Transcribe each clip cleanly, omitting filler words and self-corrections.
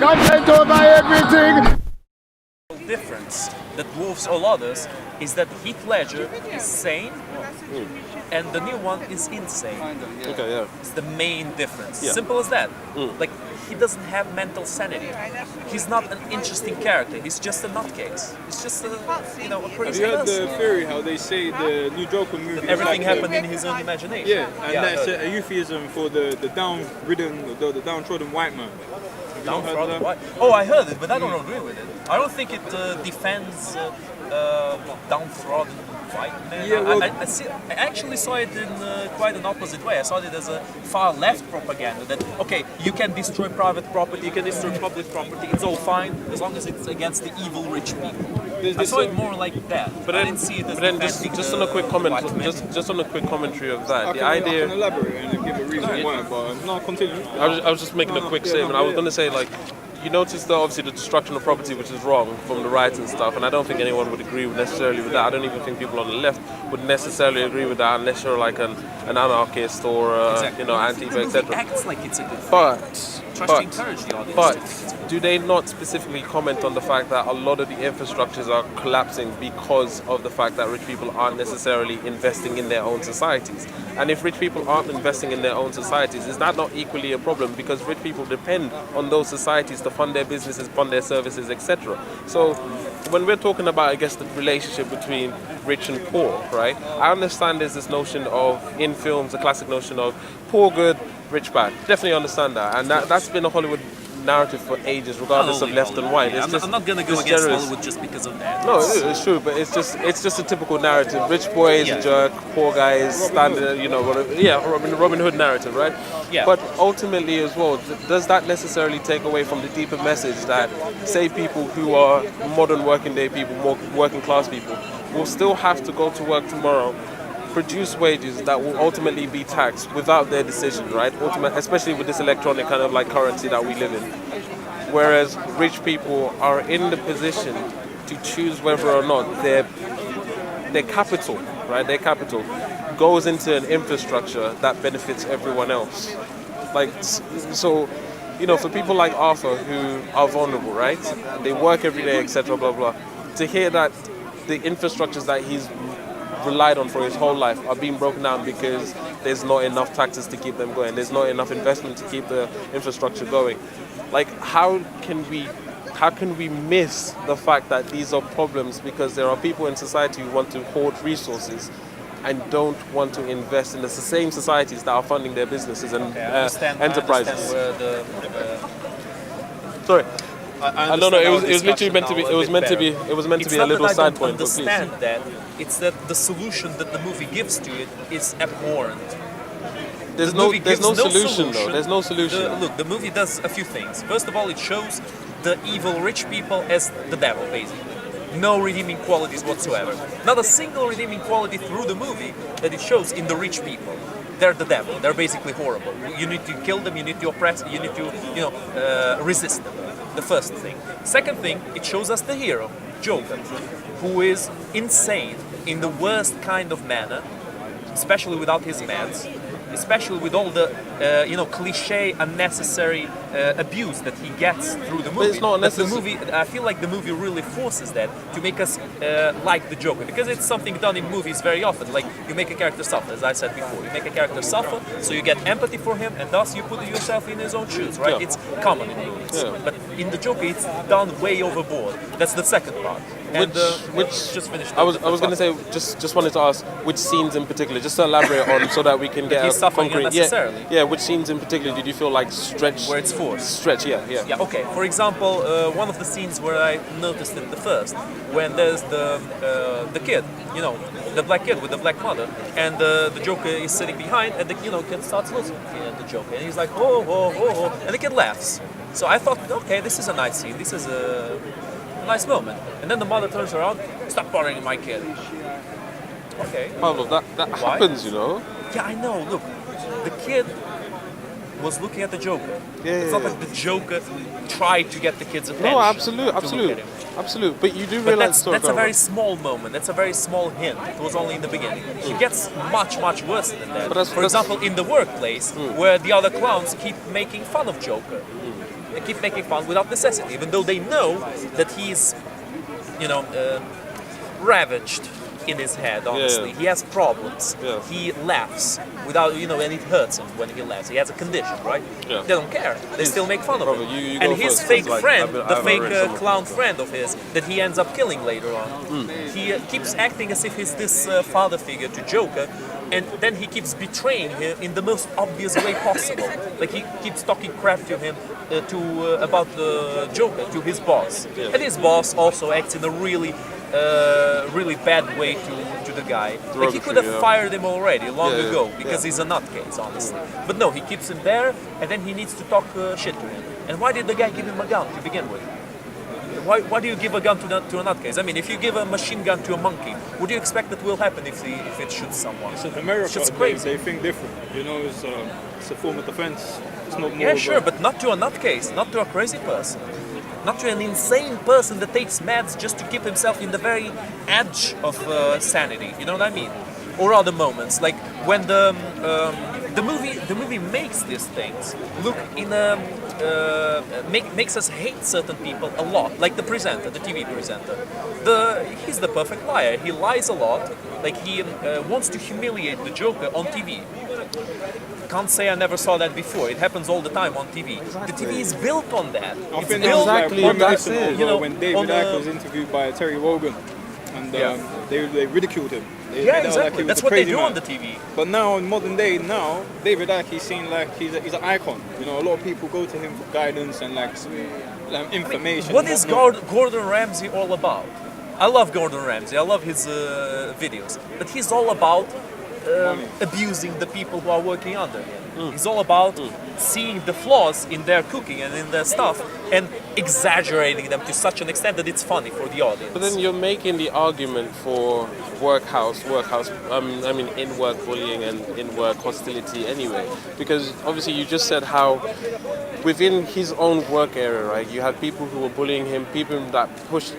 Content over everything. Difference that dwarfs all others is that Heath Ledger is sane and the new one is insane. Okay, yeah. It's the main difference. Yeah. Simple as that. Like, he doesn't have mental sanity. He's not an interesting character. He's just a nutcase. He's just a Have crazy you heard person. the theory how they say the new Joker movie is Everything like happened in his own imagination. Yeah, and I that's heard a euphemism for the downtrodden white man. Downtrodden white. Oh, I heard it, but I don't agree with it. I don't think it defends downtrodden white men. Yeah, well- I actually saw it in quite an opposite way. I saw it as a far left propaganda that, okay, you can destroy private property, you can destroy public property, it's all fine as long as it's against the evil rich people. I saw it more like that, but I didn't see it as defending just the on a quick comment, white men. just on a quick commentary of that. I can elaborate and give a reason why, but no, continue. I was just making a quick statement. I was going to say, like, you notice that obviously the destruction of property, which is wrong from the right and stuff, and I don't think anyone would agree necessarily with that. I don't even think people on the left would necessarily agree with that unless you're like an anarchist or Exactly. Antifa, The movie etc. acts like it's a good thing. But Tries to encourage the audience. But do they not specifically comment on the fact that a lot of the infrastructures are collapsing because of the fact that rich people aren't necessarily investing in their own societies? And if rich people aren't investing in their own societies, is that not equally a problem? Because rich people depend on those societies to fund their businesses, fund their services, etc. So when we're talking about, I guess, the relationship between rich and poor, right? I understand there's this notion of, in films, the classic notion of poor good, rich bad. Definitely understand that. And that's been a Hollywood narrative for ages, regardless of left and white. Yeah, I'm not gonna go it's against generous. Hollywood just because of that. No, it's true, but it's just a typical narrative. Rich boy is Yeah. a jerk, poor guy is standard, whatever. Yeah, Robin Hood narrative, right? Yeah. But ultimately as well, does that necessarily take away from the deeper message that, say, people who are modern working day people, more working class people, will still have to go to work tomorrow, produce wages that will ultimately be taxed without their decision, right? Especially with this electronic kind of like currency that we live in. Whereas rich people are in the position to choose whether or not their capital, right? Their capital goes into an infrastructure that benefits everyone else. Like, so, for people like Arthur who are vulnerable, right? They work every day, etc., blah, blah. To hear that the infrastructures that he's relied on for his whole life are being broken down because there's not enough taxes to keep them going. There's not enough investment to keep the infrastructure going. Like, how can we miss the fact that these are problems because there are people in society who want to hoard resources and don't want to invest in the same societies that are funding their businesses and enterprises. I understand Sorry. I No, it was understand literally meant to be. now It was bit meant to better. be. It was meant to It's be a not little that I side don't point, but please. understand that. It's that the solution that the movie gives to it is abhorrent. There's The no movie gives solution though. There's no solution. Look, the movie does a few things. First of all, it shows the evil rich people as the devil, basically. No redeeming qualities whatsoever. Not a single redeeming quality through the movie that it shows in the rich people. They're the devil. They're basically horrible. You need to kill them. You need to oppress. You need to, resist them. The first thing. Second thing, it shows us the hero, Joker, who is insane in the worst kind of manner, especially without his meds, especially with all the cliche, unnecessary abuse that he gets through the movie. it's not But the necessary. movie, I feel like the movie really forces that to make us like the Joker, because it's something done in movies very often. Like, you make a character suffer, as I said before. You make a character suffer, so you get empathy for him, and thus you put yourself in his own shoes, right? Yeah. It's common in movies. Yeah. But in the Joker, it's done way overboard. That's the second part. And Which just finished. I was going to say, just wanted to ask which scenes in particular, just to elaborate on, so that we can get he's a suffering concrete. unnecessarily. Yeah. Which scenes in particular did you feel like stretched? Where it's forced. Stretch. Yeah. Yeah, okay. For example, one of the scenes where I noticed it the first, when there's the kid, the black kid with the black mother, and the Joker is sitting behind, and the kid starts losing the Joker, and he's like, oh, and the kid laughs. So I thought, okay, this is a nice scene. This is a nice moment. And then the mother turns around, stop bothering my kid. Okay. Pablo, that Why? happens, Yeah, I know. Look, the kid was looking at the Joker. It's not like the Joker tried to get the kid's attention. No, to look at him. absolute. But you do But realize that's a very small moment. That's a very small hint. It was only in the beginning. It gets much, much worse than that. But For example, in the workplace, where the other clowns keep making fun of Joker. and keep making fun without necessity, even though they know that he's, you know, ravaged in his head, honestly. Yeah. He has problems. Yeah. He laughs without, you know, and it hurts him when he laughs. He has a condition, right? Yeah. They don't care. They still make fun of Brother, him. you And go his first, fake 'cause, like, friend, I the haven't fake read some of clown friend of his that he ends up killing later on, he keeps acting as if he's this father figure to Joker, and then he keeps betraying him in the most obvious way possible. Like he keeps talking crap to him about the Joker, to his boss. Yeah. And his boss also acts in a really bad way to the guy. Like he could have yeah. fired him already long Yeah, yeah, ago because yeah. he's a nutcase, honestly. But no, he keeps him there, and then he needs to talk shit to him. And why did the guy give him a gun to begin with? Why do you give a gun to a nutcase? I mean, if you give a machine gun to a monkey, would you expect that will happen if it shoots someone? So in America, It's just they, crazy. they think different. You know, it's a form of defense. It's not more. Yeah, of sure, a, but not to a nutcase, not to a crazy person. Not to an insane person that takes meds just to keep himself in the very edge of sanity. You know what I mean? Or other moments, like when the movie makes these things look in a makes us hate certain people a lot, like the presenter, the TV presenter. He's the perfect liar. He lies a lot. Like he wants to humiliate the Joker on TV. Can't say I never saw that before. It happens all the time on TV. The TV is built on that. I It's think built that's Exactly, like that's reminiscent it. of You know, when on David the- Icke was interviewed by Terry Wogan, and Yeah. they ridiculed him. They Yeah, made out exactly. like he was That's a what they crazy do man. on the TV. But now, in modern day, David Icke is seen like he's an icon. You know, a lot of people go to him for guidance and like information. What and is whatnot. Gordon Ramsay all about? I love Gordon Ramsay. I love his videos, but he's all about abusing the people who are working under him. He's all about seeing the flaws in their cooking and in their stuff and exaggerating them to such an extent that it's funny for the audience. But then you're making the argument for in-work bullying and in-work hostility anyway. Because obviously you just said how within his own work area, right, you had people who were bullying him, people that pushed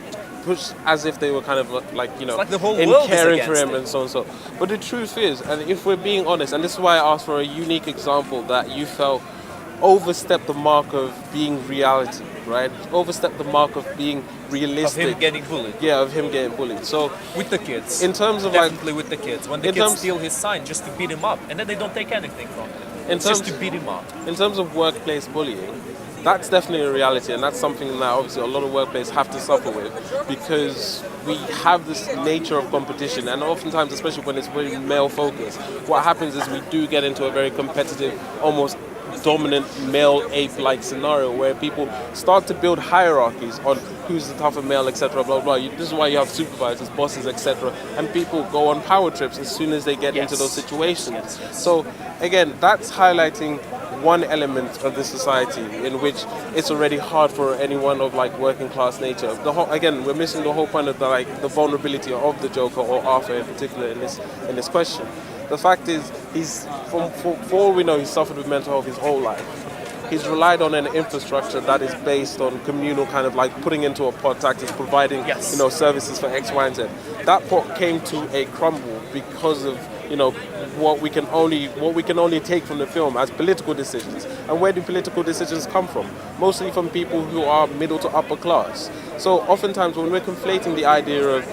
as if they were kind of like, you know, like the whole in world is caring for against him it. and so and so. But the truth is, and if we're being honest, and this is why I asked for a unique example that you felt overstepped the mark of being reality, right? Overstepped the mark of being Of realistic. him getting bullied. Yeah, of him getting bullied. So With the kids. in terms of like, Definitely with the kids. When the in kids terms- steal his sign just to beat him up, and then they don't take anything from him. In It's just terms- to beat him up. in terms of workplace bullying, that's definitely a reality, and that's something that obviously a lot of workplaces have to suffer with because we have this nature of competition, and oftentimes, especially when it's very male focused, what happens is we do get into a very competitive, almost dominant male ape-like scenario where people start to build hierarchies on who's the tougher male, etc. Blah blah. This is why you have supervisors, bosses, etc. And people go on power trips as soon as they get into Yes. those situations. Yes, yes. So again, that's highlighting one element of the society in which it's already hard for anyone of like working class nature. Again, we're missing the whole point of the vulnerability of the Joker or Arthur in particular in this question. The fact is, for all we know, he's suffered with mental health his whole life. He's relied on an infrastructure that is based on communal kind of like putting into a pot tactics, providing Yes. services for X, Y, and Z. That pot came to a crumble because of what we can only take from the film as political decisions. And where do political decisions come from? Mostly from people who are middle to upper class. So oftentimes when we're conflating the idea of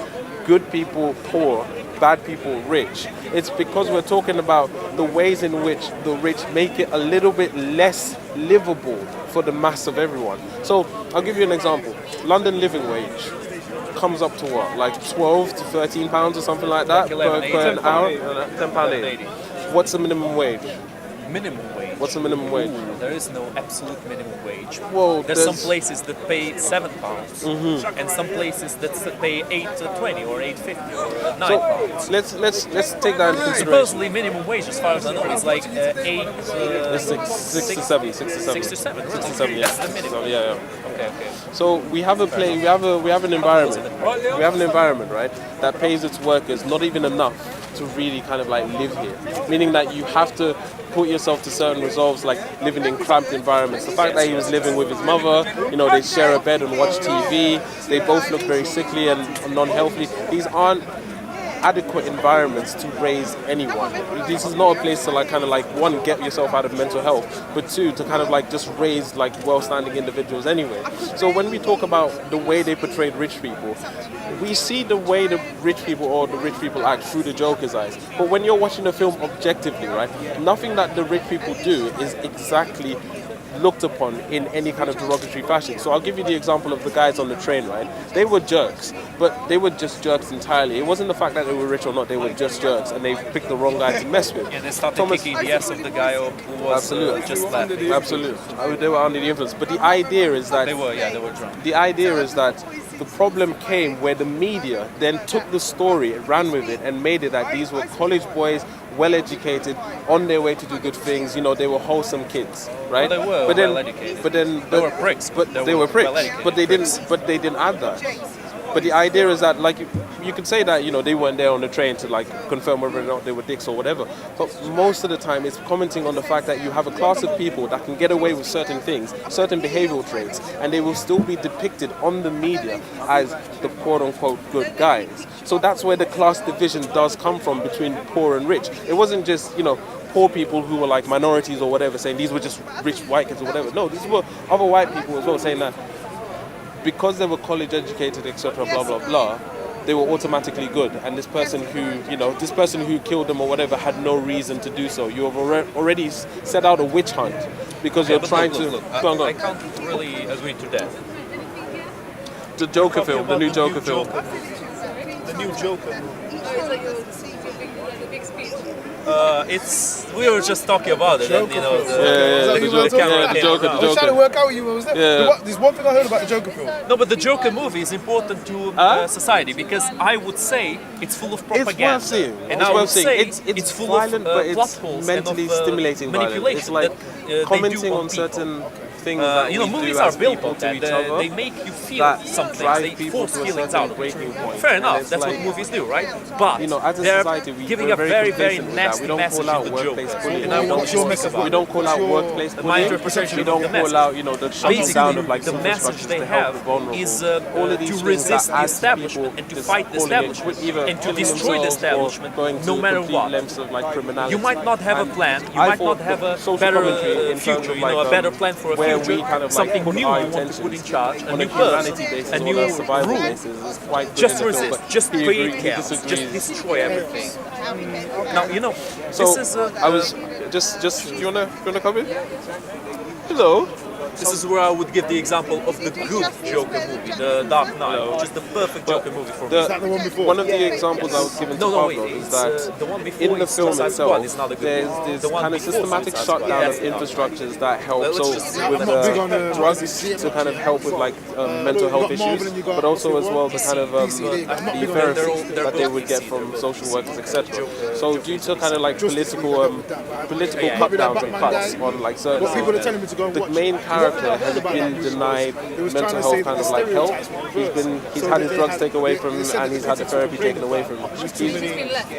good people poor, bad people rich, it's because we're talking about the ways in which the rich make it a little bit less livable for the mass of everyone. So I'll give you an example. London living wage comes up to what, like 12 to 13 pounds or something like that Like 11, per an hour? £10.80. What's the minimum wage? Minimum wage. What's the minimum wage? There is no absolute minimum wage. Well, There's some places that pay £7, and some places that pay £8.20 or £8.50 or £9. So let's take that into consideration. Supposedly minimum wage, as far as I know, is like eight. It's six to seven. 6 to 7. Six to seven, yeah. That's the minimum. So, yeah. Okay. So we have an environment, right, that pays its workers not even enough to really kind of like live here. Meaning that you have to put yourself to certain resolves, like living in cramped environments. The fact that he was living with his mother, they share a bed and watch TV. They both look very sickly and non-healthy. These aren't adequate environments to raise anyone. This is not a place to like kind of like one, get yourself out of mental health, but two, to kind of like just raise like well-standing individuals anyway. So when we talk about the way they portrayed rich people, we see the way the rich people or the rich people act through the Joker's eyes. But when you're watching the film objectively, right, nothing that the rich people do is exactly looked upon in any kind of derogatory fashion. So I'll give you the example of the guys on the train, right? They were jerks, but they were just jerks entirely. It wasn't the fact that they were rich or not, they were just jerks and they picked the wrong guy to mess with. Yeah, they started kicking the ass of the guy who was just laughing. Absolutely. I mean, they were under the influence. But the idea is that... They were drunk. The idea is that the problem came where the media then took the story, ran with it, and made it that these were college boys, well-educated, on their way to do good things. You know, they were wholesome kids, right? Well, they were well-educated. But then they were pricks. But they were pricks. Well-educated But they pricks. didn't. But they didn't add that. But the idea is that, like, you could say that, you know, they weren't there on the train to, like, confirm whether or not they were dicks or whatever. But most of the time, it's commenting on the fact that you have a class of people that can get away with certain things, certain behavioral traits, and they will still be depicted on the media as the quote-unquote good guys. So that's where the class division does come from between poor and rich. It wasn't just, you know, poor people who were like minorities or whatever saying these were just rich white kids or whatever. No, these were other white people as well saying that because they were college educated, etc., blah, blah, blah, they were automatically good. And this person who, you know, this person who killed them or whatever had no reason to do so. You have already set out a witch hunt because you're trying to... Look, Go on. I can't really agree to that. The Joker film, the new Joker film. The new Joker. We were just talking about it, and you know, The Joker. I was trying to work out what you was there. Yeah. There's one thing I heard about the Joker film. No, but the Joker movie is important to society because I would say it's full of propaganda. It's worth seeing. And It's I would worth seeing. say It's full violent, of but plot it's holes mentally and of, stimulating violence. manipulation It's like that, they commenting do on people. certain things that You know, we movies do are as built people on to that. each other. They make you feel that something. drive They people force to a feelings certain out of breaking it. point. Fair And enough, it's that's like, what movies do, right? But you know, as a they're society, giving we're a very, very complacent with that. nasty We don't message call out to the workplace Joker. bullying. And I want What's to your speak message? about We it. don't call out workplace My bullying. interpretation We of don't the call message. out, you know, the shutting Basically, down of like the civil message structures they to help have the vulnerable. is All of these to things resist that the as establishment people and to just fight the calling it establishment either and to killing destroy the themselves or establishment going to no matter complete what. lengths of like criminality. You might not have a And plan, you I might thought not have the a social better commentary in terms future, of, you know, like, a better plan for a where future, we kind of like something put new you our want to put in intentions charge, a on new a humanity person, basis a or new a survival rule. basis is quite good Just in the film, resist, but just he create agrees- he chaos, just disagrees. destroy everything. Now, you know, So this is I was just do you wanna come in? Hello. this is where I would give the example of the good Joker movie, The Dark Knight, which is the perfect Joker movie for me. Is that the one before? One of the examples I was given to No, wait, Pablo is it's, that the one before in the is film Suicide itself, Squad, it's not a good there's one. this The one kind of before systematic Suicide Squad, shutdown that's of the other one. infrastructures that help. Let's So just- with I'm not big on, drugs to kind of help with like mental health got Marvel issues, and you got but also as well the DC, kind of DC, I'm not the big on therapy they're that they both would get DC, from they're social both workers, DC, etc. Joker- So due to kind of like political Yeah, cut yeah. downs and cuts on like certain What people are telling me to go and the watch. main character I heard has about been that. denied It was mental trying to health say kind that of like the help. stereotypes were He's So had his they drugs had- taken away they from him said and he's that had the it's therapy bring taken away from him.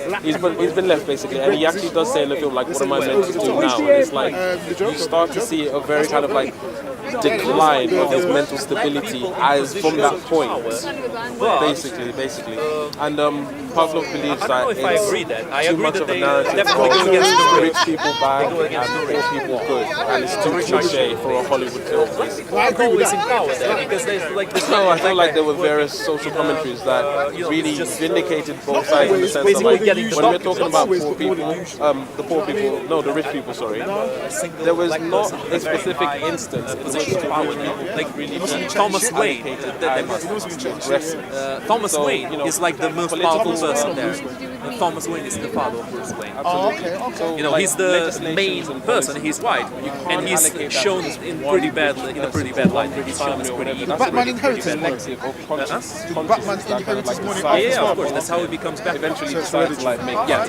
black He's been left basically, and he actually does say in the film like, what am I meant to do now? And it's like you start to see a very kind of like decline of his mental stability as from that point. Basically. And Pavlov believes I don't that know if I it's agree that. I too agree much that of a they narrative definitely of go against the rich people bad They go against and the poor rich. people good, and it's too cliche for a Hollywood film. Basically. I agree with always that. empowered there because there's like this. No, I feel like there were various social commentaries that really vindicated both sides in the sense of like when we're talking about poor people, the rich people, sorry. There was not a specific instance in which Position of power, the rich people like really Thomas Wayne. aggressive. Thomas So, Wayne you know, is like the most powerful person there. And Thomas Wayne is the father of Bruce Wayne. So, You know, like, he's the legislations main and person. policies, He's white, and he's allocate that shown to in one pretty bad light. He's shown as pretty evil. Batman inherited money. selective or conscious Batman that kind of like inherited money decide Yeah, as well. of course. That's how he becomes Batman. eventually decide to like make it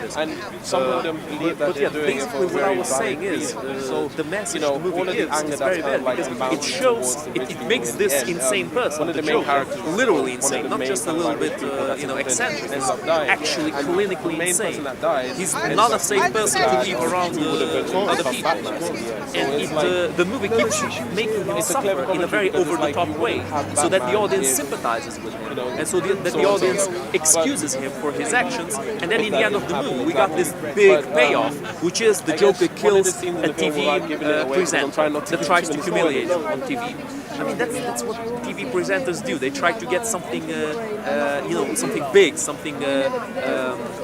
is. and some of them believe that But yeah, they're doing it for basically what I very was saying valid is, reasons. So the message you know, the movie all of the gives anger is that's very there because it shows, it makes this insane person, one of the the main Joker, characters, literally one of insane, the not main just a little bit, eccentric. He's actually clinically insane. He's not a safe person to leave around other people. And the movie keeps making him suffer in a very over-the-top way, so that the audience sympathizes with him, and so that the audience excuses him for his actions. And then in the end of the movie, we got this big payoff, which is the Joker kills a TV presenter that tries to humiliate him on TV. I mean, that's what TV presenters do. They try to get something, something big, something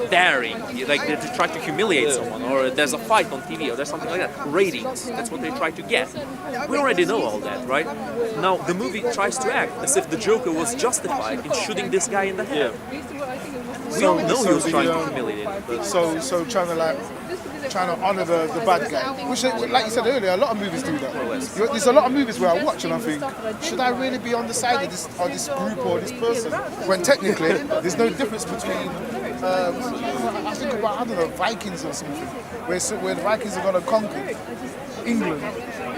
daring. Like they try to humiliate someone, or there's a fight on TV, or there's something like that. Ratings. That's what they try to get. We already know all that, right? Now the movie tries to act as if the Joker was justified in shooting this guy in the head. We all know he was trying to humiliate him. But So trying to honour the bad guy, which, like you said earlier, a lot of movies do that. There's a lot of movies where I watch and I think, should I really be on the side of this group or this person? When technically, there's no difference between. I think about, I don't know, Vikings or something, where the Vikings are going to conquer England.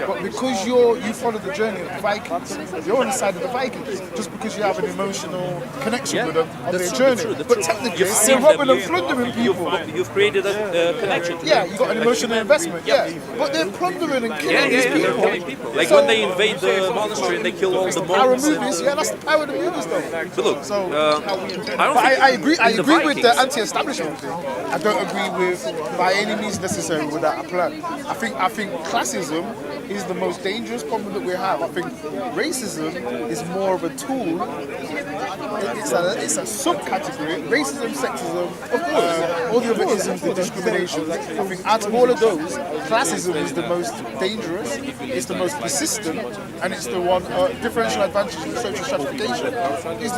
But because you follow the journey of the Vikings, you're on the side of the Vikings just because you have an emotional connection with them on their journey. But technically, they're robbing and plundering people. You've created a connection. Yeah, you got an emotional investment. Yeah, but they're plundering and killing these they're killing people. Like when they invade the monastery and they kill all the power monks. movies. Yeah, that's the power of the movies, though. But look, So, I don't but think I agree. I in the agree with the Vikings- anti-establishment thing. I don't agree with by any means necessary with that plan. I think classism is the most dangerous problem that we have. I think racism is more of a tool. It's a subcategory. Racism, sexism, all the other isms, the discrimination. I think out of all of those, classism is the most dangerous. It's the most persistent, and it's the one differential advantage in social stratification. It's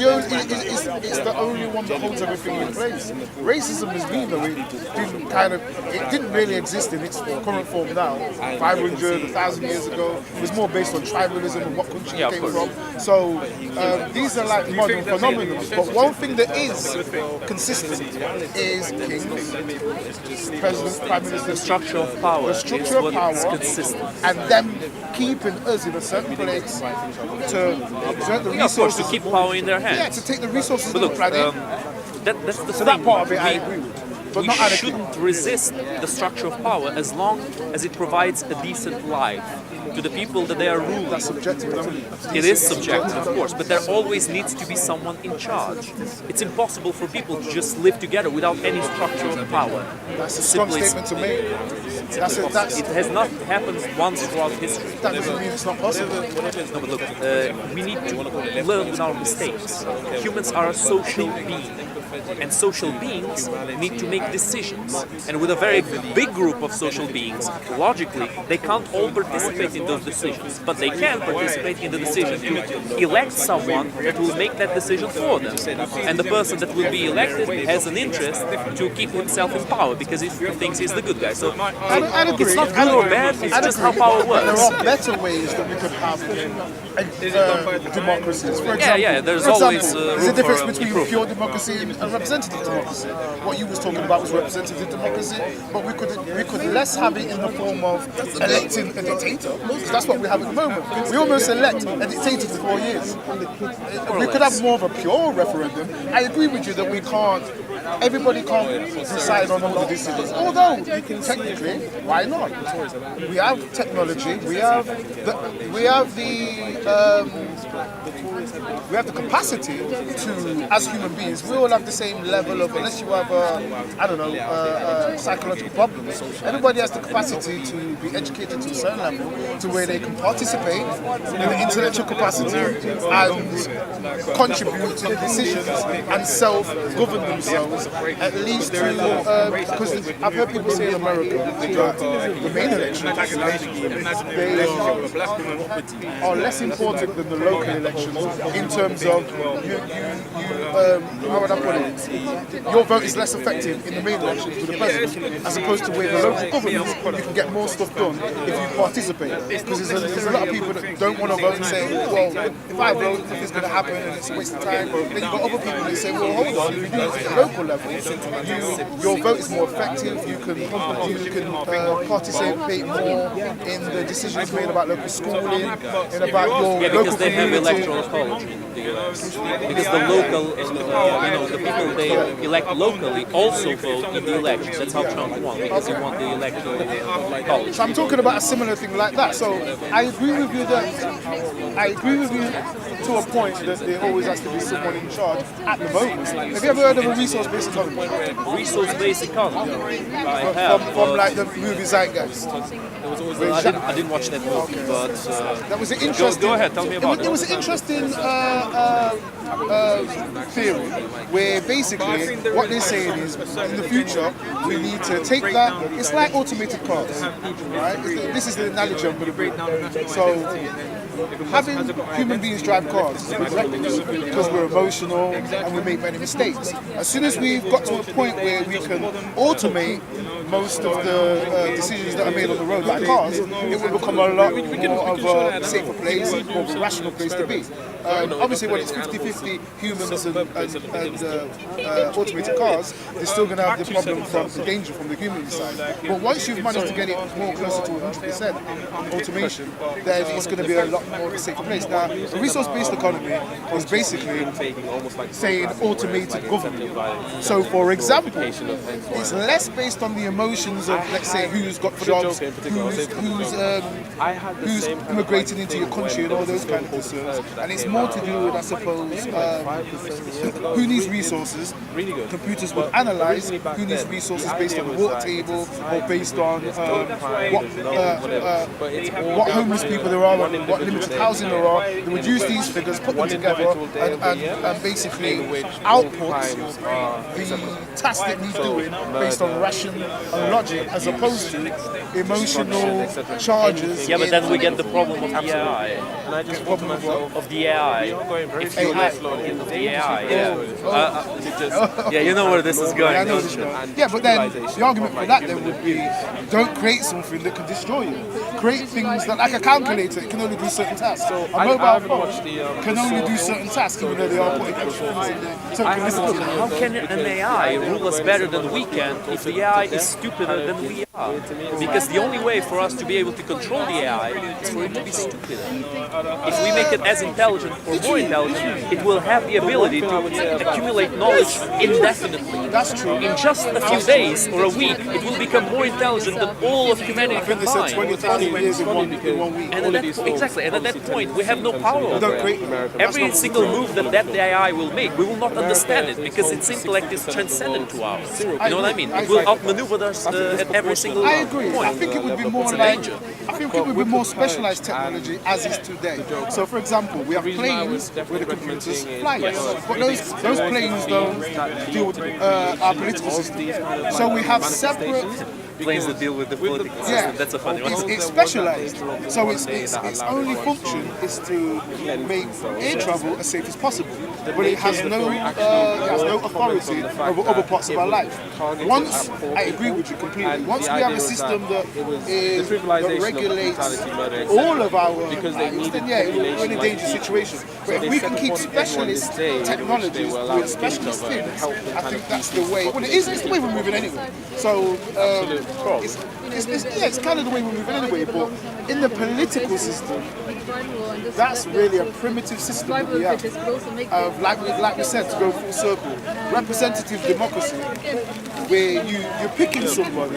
the only one that holds everything in place. Racism has been though. It didn't really exist in its current form now. 500, 1,000 years ago, it was more based on tribalism and what country you came from. So these are like modern phenomena. But one thing that is consistent is kings, presidents, prime ministers. the structure of power The is structure of what power is consistent. and them keeping us in a certain place to exert the Yeah, of course, resources. to keep power in their hands. Yeah, to take the resources But of look, the planet. that's the So thing. that part of it I We- agree with. But we not adequate. shouldn't resist the structure of power as long as it provides a decent life to the people that they are ruling. That's subjective. It is subjective, of course, but there always needs to be someone in charge. It's impossible for people to just live together without any structure of power. That's a strong Simply- statement to make. It has not happened once throughout history. That doesn't mean it's not possible. No, but look, we need to learn with our mistakes. Humans are a social being, and social beings need to make decisions. And with a very big group of social beings, logically, they can't all participate in those decisions, but they can participate in the decision to elect someone that will make that decision for them. And the person that will be elected has an interest to keep himself in power because he thinks he's the good guy. So I'd agree. it's not good or bad, it's I'd just agree. how power But there works. are better ways that we could have democracies. For example, Yeah, there's for example, always, there's room a difference for between improvement. pure democracy and representative democracy. What you was talking about was representative democracy, but we could less have it in the form of electing a dictator. Because that's what we have at the moment. We almost elect a dictator for 4 years. We could have more of a pure referendum. I agree with you that we can't. Everybody can't decide on all the decisions. Although technically, why not? We have technology. We have the capacity to, as human beings, we all have the same level of, unless you have, psychological problems. Everybody has the capacity to be educated to a certain level, to where they can participate in the intellectual capacity and contribute to the decisions and self-govern themselves, at least to, because I've heard people say in America that the main elections, they are less important than the local elections elections in terms of how would I put it? Your vote is less effective in the main elections with the president, as opposed to with the local governments. You can get more stuff done if you participate. Because there's a lot of people that don't want to vote and say, well, if I vote, nothing's going to happen and it's a waste of time. Then you've got other people that say, well, hold on, if you do it at the local level, your vote is more effective. You can participate more in the decisions made about local schooling and about your Yeah, local because they have community. electoral college in the US. Because the local, the people they elect locally also vote in the elections. That's how Trump won, because he won the electoral college. So I'm talking about a similar thing like that. So I agree with you to a point that there always has to be someone in charge at the moment. Have you ever heard of a resource-based economy? Resource-based economy. I have. From like the movie Zeitgeist. I didn't watch that movie, but That was an interesting. go ahead, tell me about It was an interesting theory where basically what they're saying is in the future we need to take that. It's like automated cars, right? This is the analogy I'm going to bring. So having human beings drive cars is a big reckless because we're emotional and we make many mistakes. As soon as we've got to a point where we can automate most of the decisions that are made on the road by cars, it will become a lot more of a safer place, more of a rational place to be. Obviously, when it's 50-50 humans and automated cars, they're still going to have the problem from the danger from the human side. But once you've managed to get it more closer to 100% automation, then it's going to be a lot more of a safer place. Now, a resource-based economy is basically saying automated government. So, for example, it's less based on the emotions of, let's say, who's got jobs, who's immigrating into your country and all those kind of concerns. And it's more to do with, I suppose, who needs resources. Computers will analyze who needs resources based on the water table or based on what homeless people there are and what limited housing there are. They would use these figures, put them together and basically output the task that needs doing based on ration and logic as opposed to emotional charges. yeah, but then we get the problem of the AI. Of the AI. If you have of the AI, yeah, you know where this is going. Yeah, I know don't this you? now. Yeah, but then the argument for that then would be don't create something that can destroy you. Create things that, like a calculator, it can only do certain tasks. So a mobile phone can only do certain tasks, even though they are putting extra things in there. So it can listen to them. How can an AI rule us better than we can if the AI is stupider than we are? Because the only way for us to be able to control the AI is for it to be stupider. If we make it as intelligent or more intelligent, it will have the ability to accumulate knowledge indefinitely. That's true. In just a few days or a week, it will become more intelligent than all of humanity I think they said 20 combined. or 30 years in 1 week. And at that, exactly, and at that point, we have no power over Don't it. create them. Every single move that AI will make, we will not understand it because its intellect is transcendent to ours. You know what I mean? It will outmaneuver us at every single I agree. point. I think it would be more It's a like, danger. I think it would be more specialized technology as is today. So, for example, we have planes where the computers fly. But those planes don't deal with our political system. So we have separate. Planes that deal with the political system. Yeah, That's a funny one. it's specialized. So its only function is to make air travel as safe as possible. But it has no authority over other parts of our life. Once, I agree with you completely, once we have a system that regulates all of our lives, then yeah, we're in a dangerous situation. But if we can keep specialist technologies with specialist things, I think that's the way. Well, it's the way we're moving anyway. So it's kind of the way we're moving anyway. But in the political system, that's really a primitive system that we have. Like we said, to go full circle, representative democracy, where you're picking somebody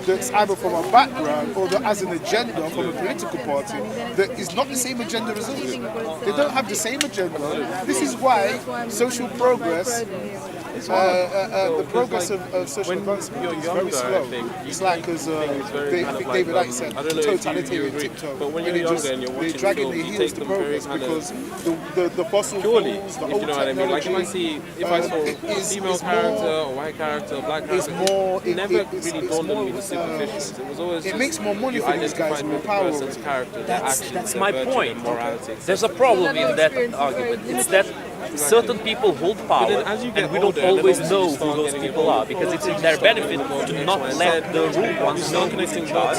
that's either from a background or that has an agenda from a political party that is not the same agenda as us. They don't have the same agenda. This is why social progress It's hard. The progress of social when advancement you're is younger, very slow. I think It's like as things very kind of like, David Icke said, I don't know if you totalitarian agree, TikTok. but when where you're younger and you're they're watching dragging film, their you heels take to them very progress kind because the fossil purely, fuels, the if old you know what I mean. Like if I technology, see, if I saw a is female more- character, or white character, black it's character, more- it never it's really dawned on me the superficial. It was always it just makes more money you for these guys identified with with the power. person's character, their actions, That's their my virtue, point. their morality. There's a problem in that argument. It's that certain people hold power, then as you get and we don't older, then always obviously know you who start those getting people are, because it's in their benefit to not let the rude ones know who's in charge.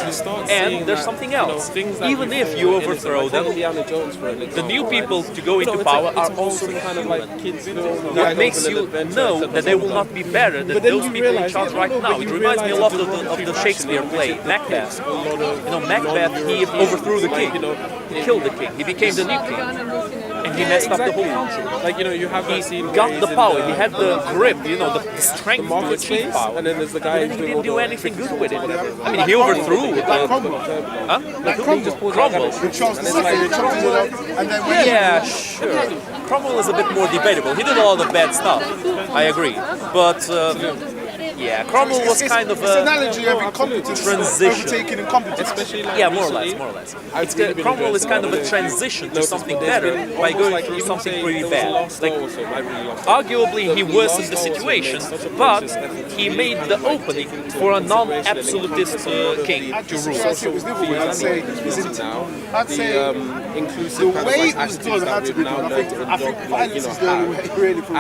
And there's something else. Even if you overthrow them, the new people to go into power are also kind of like kids film. what makes you know that they will not be better than those people in charge right now. It reminds me a lot of the Shakespeare play, Macbeth. You know, Macbeth, he overthrew the king. He killed the king. He became the new king. And he messed up the whole country. Like, you know, you have that He scene got where the he's in power, he had the grip, you know, the strength the to market achieve space, power. and then there's the guy But then he doing didn't do all the anything good with it. Like I mean, he overthrew Cromwell. huh? Like Cromwell. Cromwell. With Charles II, they chopped it up, and then when Yeah, sure. Cromwell is a bit more debatable. He did all the bad stuff. I agree. But yeah, Cromwell was kind of it's an a analogy of incompetence transition. overtaking incompetence. especially like yeah, more or recently, less, more or less. I've It's really been Cromwell is enjoying kind of a it. transition to Notice, something but there's better been by almost going like through even something say pretty there was the bad. last Like Star Wars film, I really loved it. arguably he The worsened last the Star Wars situation, made such a but conscious effort he to made the opening for a non-absolutist king to rule. I'd say it was the other way. I'd say I'd say inclusive the kind way of it like was attitudes done had that to we've be now done. learned to I think adopt, violence is the only way really for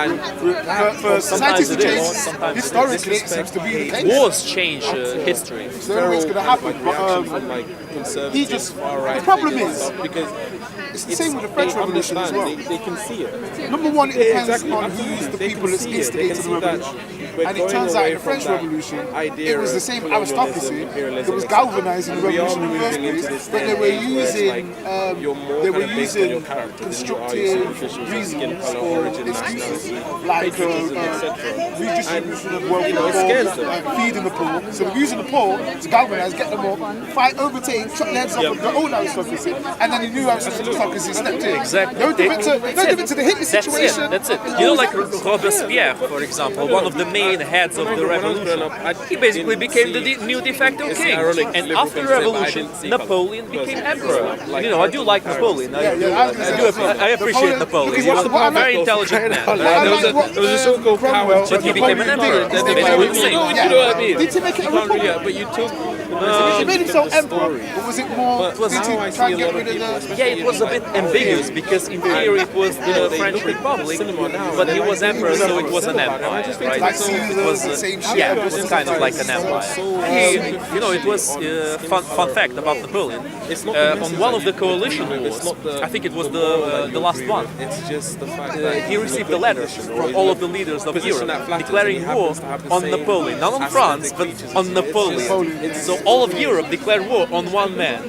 Sometimes society to it is, change. sometimes it is. Historically, it seems to be the case. Wars change history. It's the only way it's going to happen. But from like conservative, he just far right the problem figures is and stuff, because it's the same with the French they Revolution as well. understand, they can see it. Number one, it depends Exactly, on absolutely. who's the They people can that's see it. They instigated can the see that revolution. we're And it going turns out away in the from French that Revolution, idea it was the of same colonialism, aristocracy imperialism, that was etc. galvanizing the We are revolution in the first moving into place, this but day they and were age where it's using like you're more they kind were of based on your using character than you are your constructive superficial skin reasons color, or origin, excuses nationality, like patriotism, etc. redistribution of wealth, you know, it scares them. feeding the poor. So they're using the poor to galvanize, get them up, fight, overtake, chop their heads off of the old aristocracy, and then the new aristocracy stepped in. Exactly. No different to the Hitler That's situation. it. That's it. You know, like Robespierre, for example, one of the main heads of the revolution. He basically became the new de facto king. And after the revolution, Napoleon became emperor. You know, I do like Napoleon. I appreciate Napoleon. He was a very intelligent man. There was a show called Power, But he became an emperor. Then They they were made the same. you know what I mean? Did he make it You a can't really, republic? but you took He made himself emperor, or was it more? But Did now I he see try a and get lot of rid people, of the? Yeah, it was a bit ambiguous because in theory it was the French Republic, but he was emperor, so it was an empire, right? Like It Caesar, was the same shit. yeah, it was kind of like an empire. You know, it was fun fact about Napoleon. On one of the coalition wars, I think it was the last one. It's just the fact that He received the letters from all of the leaders of Europe declaring war on Napoleon, not on France, but on Napoleon. So all of Europe declared war on one man,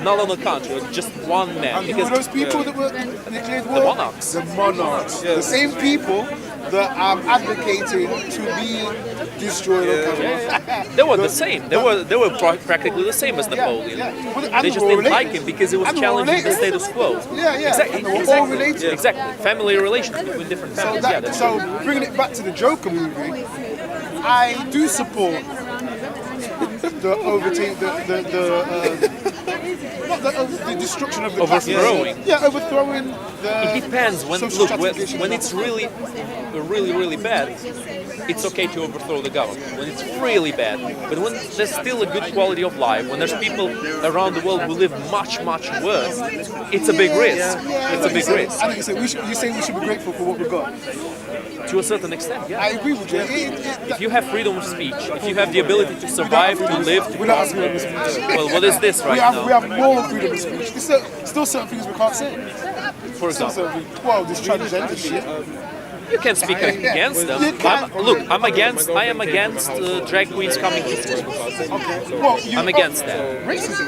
not on a country, just one man. And who were those people that were declared war? The monarchs. The monarchs. The same people that are advocating to be destroyed or killed. They were the same. They were practically the same as Napoleon. And They they just were didn't like related. him because it was And they were challenging the related. status quo. Yeah. Exactly. And they were all related. Exactly. Family relations between different So, families. Yeah, that's so bringing it back to the Joker movie, I do support the overtake, not the destruction of the classes. Overthrowing. Yeah, overthrowing the. It depends. When social look, stratification when of it's really bad, it's okay to overthrow the government. When it's really bad, but when there's still a good quality of life, when there's people around the world who live much worse, it's a big risk. It's a big risk I think you say we should be grateful for what we've got. to a certain extent. Yeah. I agree with you. If you have freedom of speech, if you have the ability to survive, to live, to we don't have freedom of speech. well, what is this right We now? have more freedom of speech. There's still certain things we can't say. For Still example, certain things. Well, this transgender shit. you can speak against them. I am against drag queens coming to school. Well, I'm against that. racism.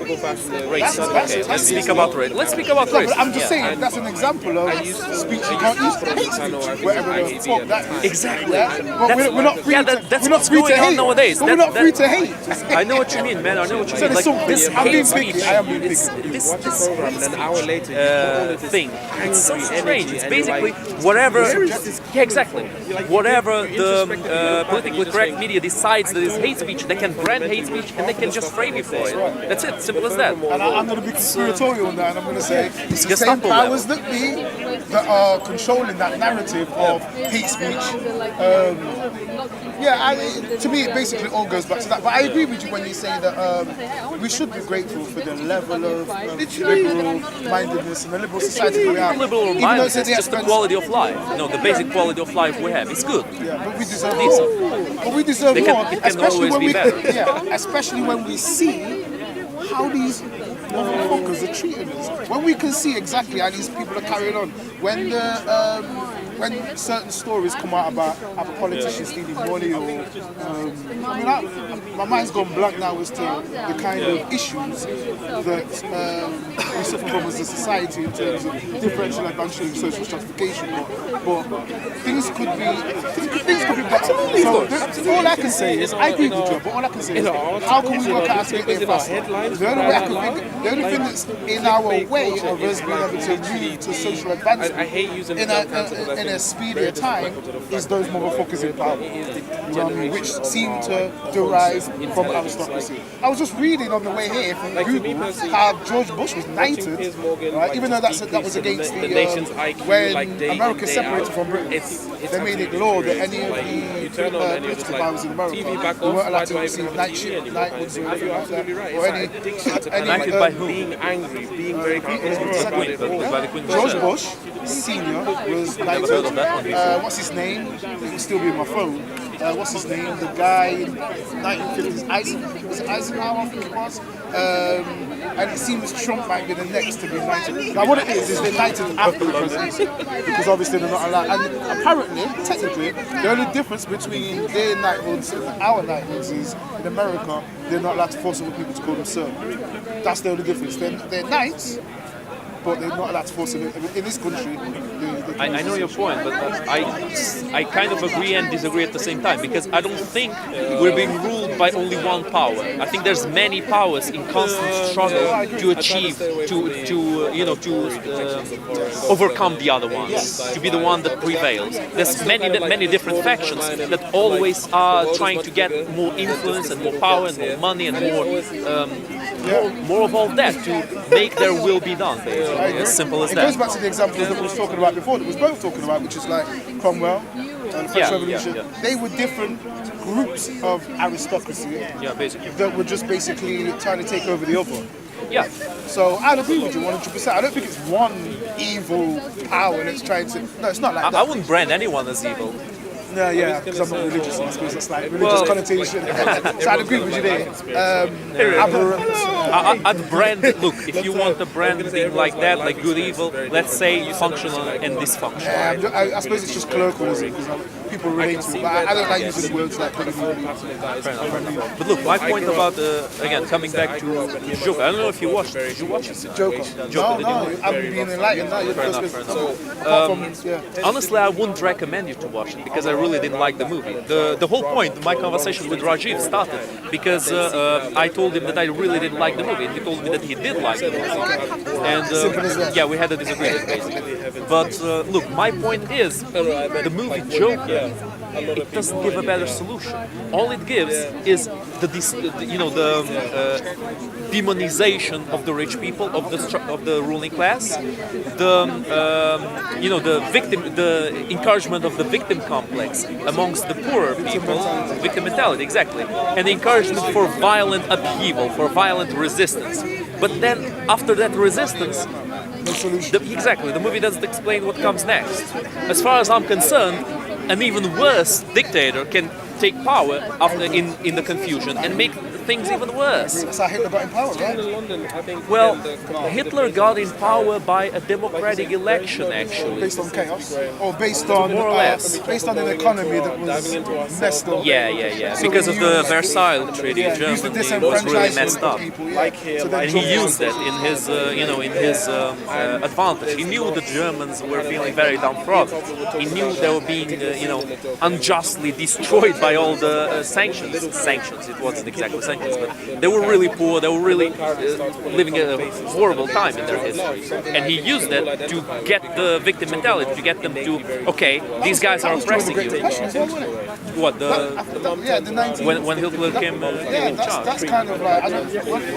Racism. Okay, let's speak about race. Let's speak about No, race. but I'm just saying that's an example of speech you can't use. Hate speech, whatever the fuck that is. Exactly. Yeah? Well, we're not free yeah, to, that's we're not what's free going to on hate. nowadays. But we're not free to hate. I know what you mean, man. I know what you So mean. there's Like some this I'm being hate picky. speech. I am being picky. this watch a program and an hour later you put all of this thing. It's so angry strange. energy It's and you're basically like, whatever. where is this Yeah, exactly. Whatever the introspective in your part politically that you're correct saying. media decides that is hate speech, they can brand hate speech and they can just frame you for it. That's it. Simple as that. And I'm going to be conspiratorial on that, and I'm going to say it's the Just same sample powers that be that are controlling that narrative of hate speech. To me, it basically all goes back to that. But I agree with you when you say that we should be grateful for the level of liberal mindedness and the liberal society we have. Liberal Even though mindedness, it's it's at the just the expense- quality of life. You know, the basic quality of life we have. It's good. Yeah, but we deserve Decent. more. But we deserve It can- more, it can especially always when be we better. especially when we see how these motherfuckers are treating us. When we can see exactly how these people are carrying on. When certain stories come out about politicians stealing money or my mind's gone blank now as to the kind of issues that we suffer from as a society in terms of differential advantage and social stratification. But things could be better. So all I can say is I agree with you, but all I can say is how can we work out to get there faster? The only way I can think, the only thing that's in our way of us being able to move to social advancement I hate using in a speedier time is those motherfuckers in power, you know what I mean, which seem to derive from aristocracy. I was just reading on the way here from Google how George Bush was knighted, right? Even though that was against the nation's IQ, when like day America in, day separated out. from Britain, It's they made it law that any of Like, you the turn on and you're just political like, powers in America TV back we off, weren't allowed why to do I even receive have a knightship, TV anymore? knightshoods or And anything you're like that, absolutely right. or It's any like addiction to kind of Knighted by who? being angry, being very By the Queen. George Bush Senior was knighted. heard of that one What's his name? It will still be in my phone. What's his name? The guy in 1950s, was it Eisenhower? I think it was. And it seems Trump might be the next to be knighted. Now what it is they're knighted after the presidency because obviously they're not allowed. And apparently, technically, the only difference between their knighthoods and our knighthoods is in America they're not allowed to force other people to call them sir. That's the only difference. They're knights, but they're not allowed to force them. In this country, I know your point, but I kind of agree and disagree at the same time because I don't think we're being ruled by only one power. I think there's many powers in constant struggle to achieve, to overcome the other ones, to be the one that prevails. There's many different factions that always are trying to get more influence and more power and more money and more of all that to make their will be done. Basically, as simple as it that. goes back to the examples that we was talking about before, that we was both talking about, which is like Cromwell and the French Revolution. yeah. They were different groups of aristocracy Yeah, basically. that were just basically trying to take over the other. Yeah. So I'd agree with you 100%. I don't think it's one evil power that's trying to. No, it's not like I that. wouldn't brand anyone as evil. No, yeah, because I'm not religious. I suppose it's like religious Well- connotation. So I'd agree with you there. Aberrant. I'd brand. Look, if you want a branding like that, like good, evil, let's say functional and dysfunctional. I suppose it's just colloquialism because people relate to it. But I don't like using words like good and evil. But look, my point about again coming back to Joker. I don't know if you watched. Did you watch it? Joker. Joker, No, did you? I'm being enlightened now. You're the Fair first enough, person. fair Apart from, yeah. Honestly, I wouldn't recommend you to watch it because I really didn't like the movie. The whole point, my conversation with Rajiv started because I told him that I really didn't like the movie, and he told me that he did like the movie. And yeah, we had a disagreement basically. But look, my point is, the movie Joker, it doesn't give a better solution. All it gives is the demonization of the rich people, of the ruling class, the encouragement of the victim complex amongst the poorer people, victim mentality, exactly, and the encouragement for violent upheaval, for violent resistance. But then, after that resistance, the movie doesn't explain what comes next. As far as I'm concerned, an even worse dictator can take power after in the confusion and make things even worse. That's how Hitler got in power, right? Well, Hitler got in power by a democratic election, actually. Based on chaos, or based on More or less. based on an economy that was messed up. Yeah. So Because we of the used- Versailles Treaty, Used to Germany was disenfranchise really messed up. people, yeah. So then And he Trump- used that in his advantage. He knew the Germans were feeling very downtrodden. He knew they were being, unjustly destroyed by all the sanctions. Sanctions. It wasn't exactly sanctions. sentence, but they were really poor. They were really living a horrible time in their history, and he used that to get the victim mentality, to get them to, okay, these guys are oppressing you. What the the 19th. when Hitler came Yeah, in charge? that's kind of like,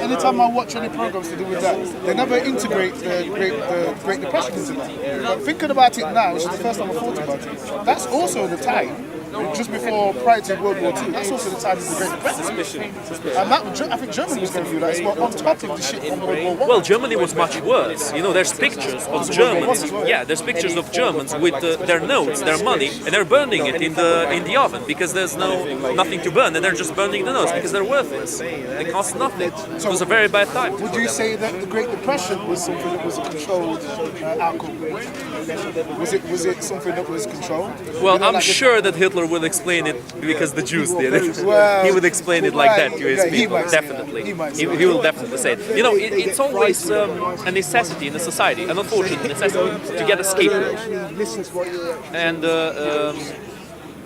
anytime I watch any programs to do with that, they never integrate the Great Depression into that. But thinking about it now, which is the first time I thought about it, that's also the time, just prior to World War II, that's also the time of the Great Depression. And that, I think Germany was going through that as well, on top of the shit from World War I. Well, Germany was much worse. You know, there's pictures of Germans. Yeah, there's pictures of Germans with their notes, their money, and they're burning it in the oven because there's nothing to burn, and they're just burning the notes because they're worthless. They cost nothing. It was a very bad time. Would you say that the Great Depression was something that was a controlled outcome? Was it something that was controlled? Well, You know, I'm like sure that Hitler will explain it because the Jews did it. Well, He would explain it like that to his yeah, he people, might say definitely. that. He might say He that. will definitely say it. You know, it's always a necessity in a society, an unfortunate necessity, to get a scapegoat. And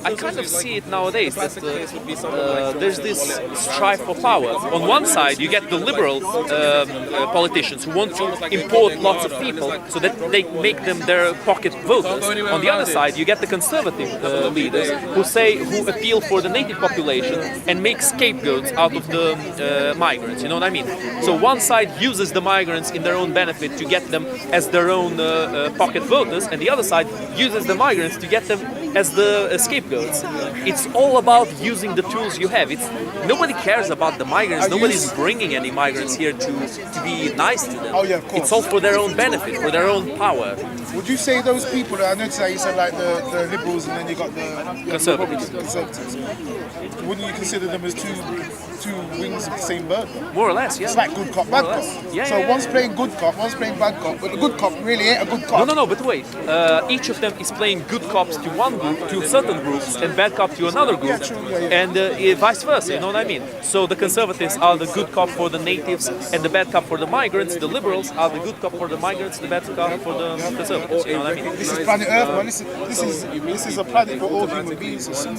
I kind of see it nowadays that there's this strive for power. On one side, you get the liberal politicians who want to import lots of people so that they make them their pocket voters. On the other side, you get the conservative leaders who appeal for the native population and make scapegoats out of the migrants. You know what I mean? So one side uses the migrants in their own benefit to get them as their own pocket voters, and the other side uses the migrants to get them as the scapegoats. It's all about using the tools you have. Nobody cares about the migrants. Nobody's bringing any migrants here to be nice to them. Oh, yeah, of course. It's all for their own benefit, for their own power. Would you say those people that I noticed that you said like the liberals and then you got the Conservatives. Conservatives. Wouldn't you consider them as two wings of the same bird? More or less, yeah. It's like good cop, bad More or cop. less. Yeah, So yeah, one's playing good cop, one's playing bad cop, but the good cop really ain't a good cop. No, but wait. Each of them is playing good cops to one group, to certain groups, and bad cop to another group, and vice versa. You know what I mean? So the conservatives are the good cop for the natives, and the bad cop for the migrants. The liberals are the good cop for the migrants, the bad cop for the conservatives. You know what I mean? This is planet Earth, man. This is a planet for all human beings. So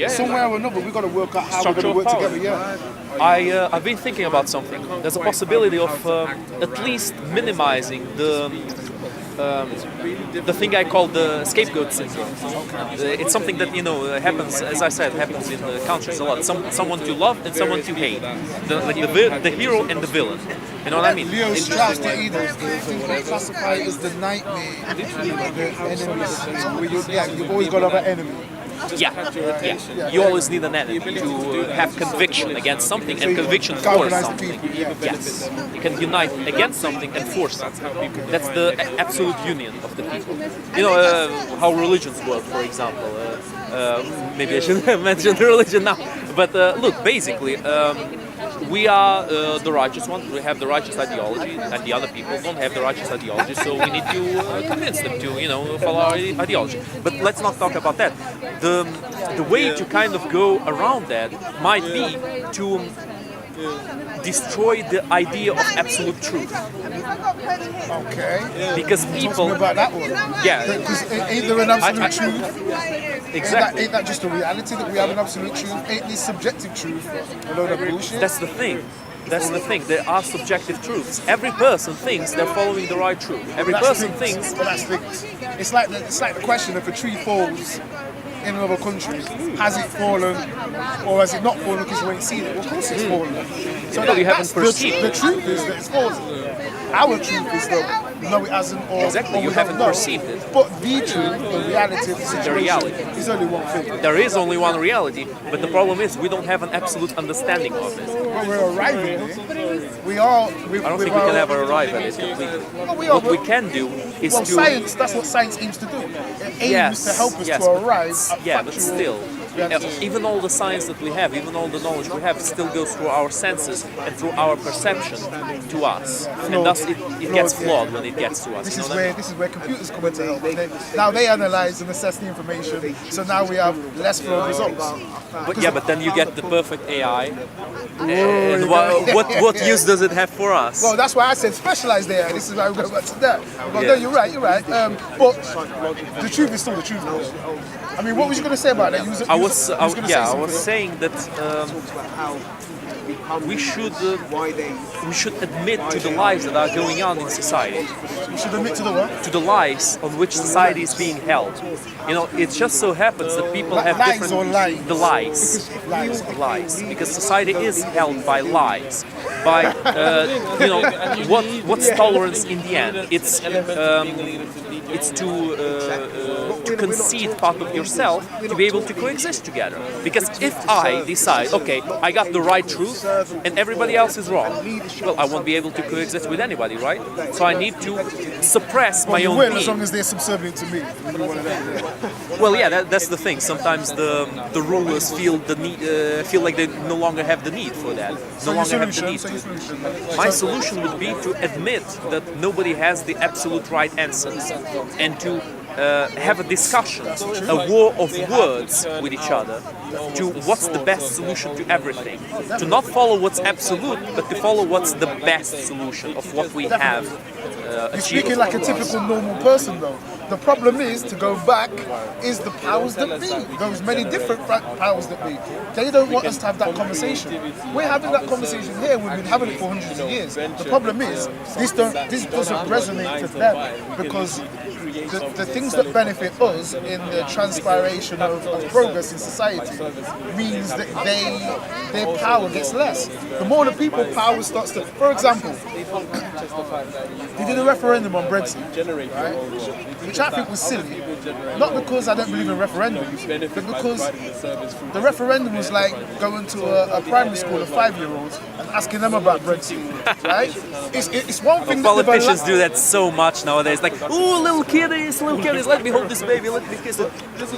somewhere or another, we got to work out how we're going to work Structure of together. Yeah. I've been thinking about something. There's a possibility of at least minimizing the thing I call the scapegoat syndrome. It's something that happens, as I said, happens in countries a lot. Someone to love and someone to hate. The hero and the villain. You know what I mean? Leo Strauss, the they classify it as the nightmare, the enemies. You've always got to have an enemy. Yeah. You always need an enemy to have conviction against something and conviction for galvanize the something. people, yeah. Yes. You can unite against something and for something. That's the absolute union of the people. You know how religions work, for example. Maybe I shouldn't mention religion now. But look, basically, we are the righteous ones. We have the righteous ideology, and the other people don't have the righteous ideology. So we need to convince them to, follow our ideology. But let's not talk about that. The way to kind of go around that might be to destroy the idea of absolute truth. Okay. Because Talk to people, me about that one. yeah, Because ain't there an absolute truth? exactly. Ain't that just a reality that we have an absolute truth? Ain't this subjective truth a load of bullshit? That's the thing. That's the thing. There are subjective truths. Every person thinks they're following the right truth. Every person thinks. But that's things. It's like the question: if a tree falls in another country, has it fallen or has it not fallen because you ain't seen it? Well, of course it's fallen. So Yeah, you haven't that's perceived the truth is that it's fallen. Our truth is that no, it hasn't, or Exactly, or you we haven't don't know. perceived it. But the truth, the reality of the situation, reality. is only one thing. There is only one reality, but the problem is we don't have an absolute understanding of it. When we're arriving there, we are. I don't think we can ever arrive at it completely. What we can do is Well, to science, that's what science aims to do. It aims to help us to but arrive at but factual still, realities. even all the science that we have, even all the knowledge we have, still goes through our senses and through our perception to us, and thus it gets flawed when it gets to us. This you is know what I mean? where computers come into help. Now they analyze and assess the information, so now we have less flawed results. But then you get the perfect AI, and what use does it have for us? Well, that's why I said specialized AI. This is why we go back to that. But no, you're right. But the truth is still the truth. Though. I mean, what was you going to say about that? I was saying that we should admit to the lies that are going on in society, We should admit to the what? to the lies on which society is being held. You know, it just so happens that people have Lies different or lies? the lies. Lies, because society is held by lies, by you know what's tolerance in the end? It's to concede part of yourself to be able to coexist together. Because if I decide, okay, I got the right truth and everybody else is wrong, well, I won't be able to coexist with anybody, right? So I need to suppress my You own will, as being. long as they're subservient to me. Well, yeah, that's the thing. Sometimes the rulers feel the need, feel like they no longer have the need for that. No longer have the need to. My solution would be to admit that nobody has the absolute right answers, and to have a discussion, a war of words with each other, to what's the best solution to everything. To not follow what's absolute, but to follow what's the best solution of what we have You're achieved. speaking like a typical normal person, though. The problem is, to go back, is the powers that be. Those many different powers that be. They don't want us to have that conversation. We're having that conversation here. We've been having it for hundreds of years. The problem is, this doesn't resonate to them, because the things that benefit us in the transpiration of progress in society means that their power gets less. The more the people power starts to, for example, they did a referendum on Brexit, right? Which I think was silly. Not because I don't believe in referendums, but because the referendum was like going to a primary school of 5-year-olds and asking them about Brexit, right? It's one thing that Politicians do that so much nowadays. Like, ooh, little kiddies, let me hold this baby, let me kiss it.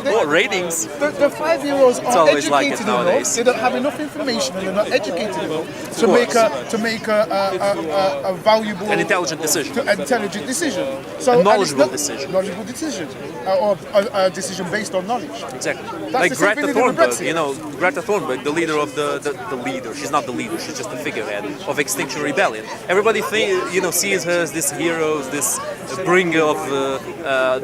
Oh, ratings. The 5-year-olds aren't always like it educated enough. nowadays. They don't have enough information, and they're not educated enough to make a valuable, An intelligent decision. intelligent decision. So A and it's knowledgeable not- decision. knowledgeable decision, or a decision based on knowledge. Exactly. That's Like the same Greta thing they did with Thunberg, Brexit. you know, Greta Thunberg, the leader of the leader. She's not the leader. She's just the figurehead of Extinction Rebellion. Everybody sees her as this hero, this bringer of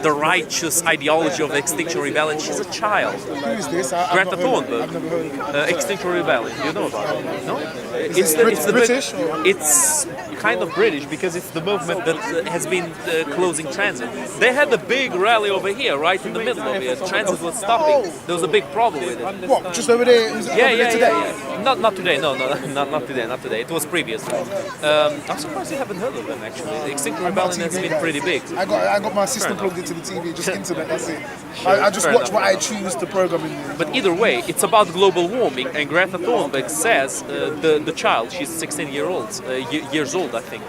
the righteous ideology of Extinction Rebellion. She's a child. Who is this? I've Greta not heard of it. Thunberg. I've never heard of it. Extinction Rebellion. You know about it? No? it British or- It's kind of British because it's the movement that has been closing transit. They had a big rally over here, right in the middle of it. Transit was stopping. There was a big problem with it. What? Just over there? Was it over there today? Not today. No, not today. It was previously. I'm surprised you haven't heard of them actually. The Extinction Rebellion has been pretty big. I got my system Fair plugged into the TV, just internet. That's it. Sure, I just fair watch enough. what I choose to program in. But either way, it's about global warming, and Greta Thunberg says the child, she's 16 years old, I think.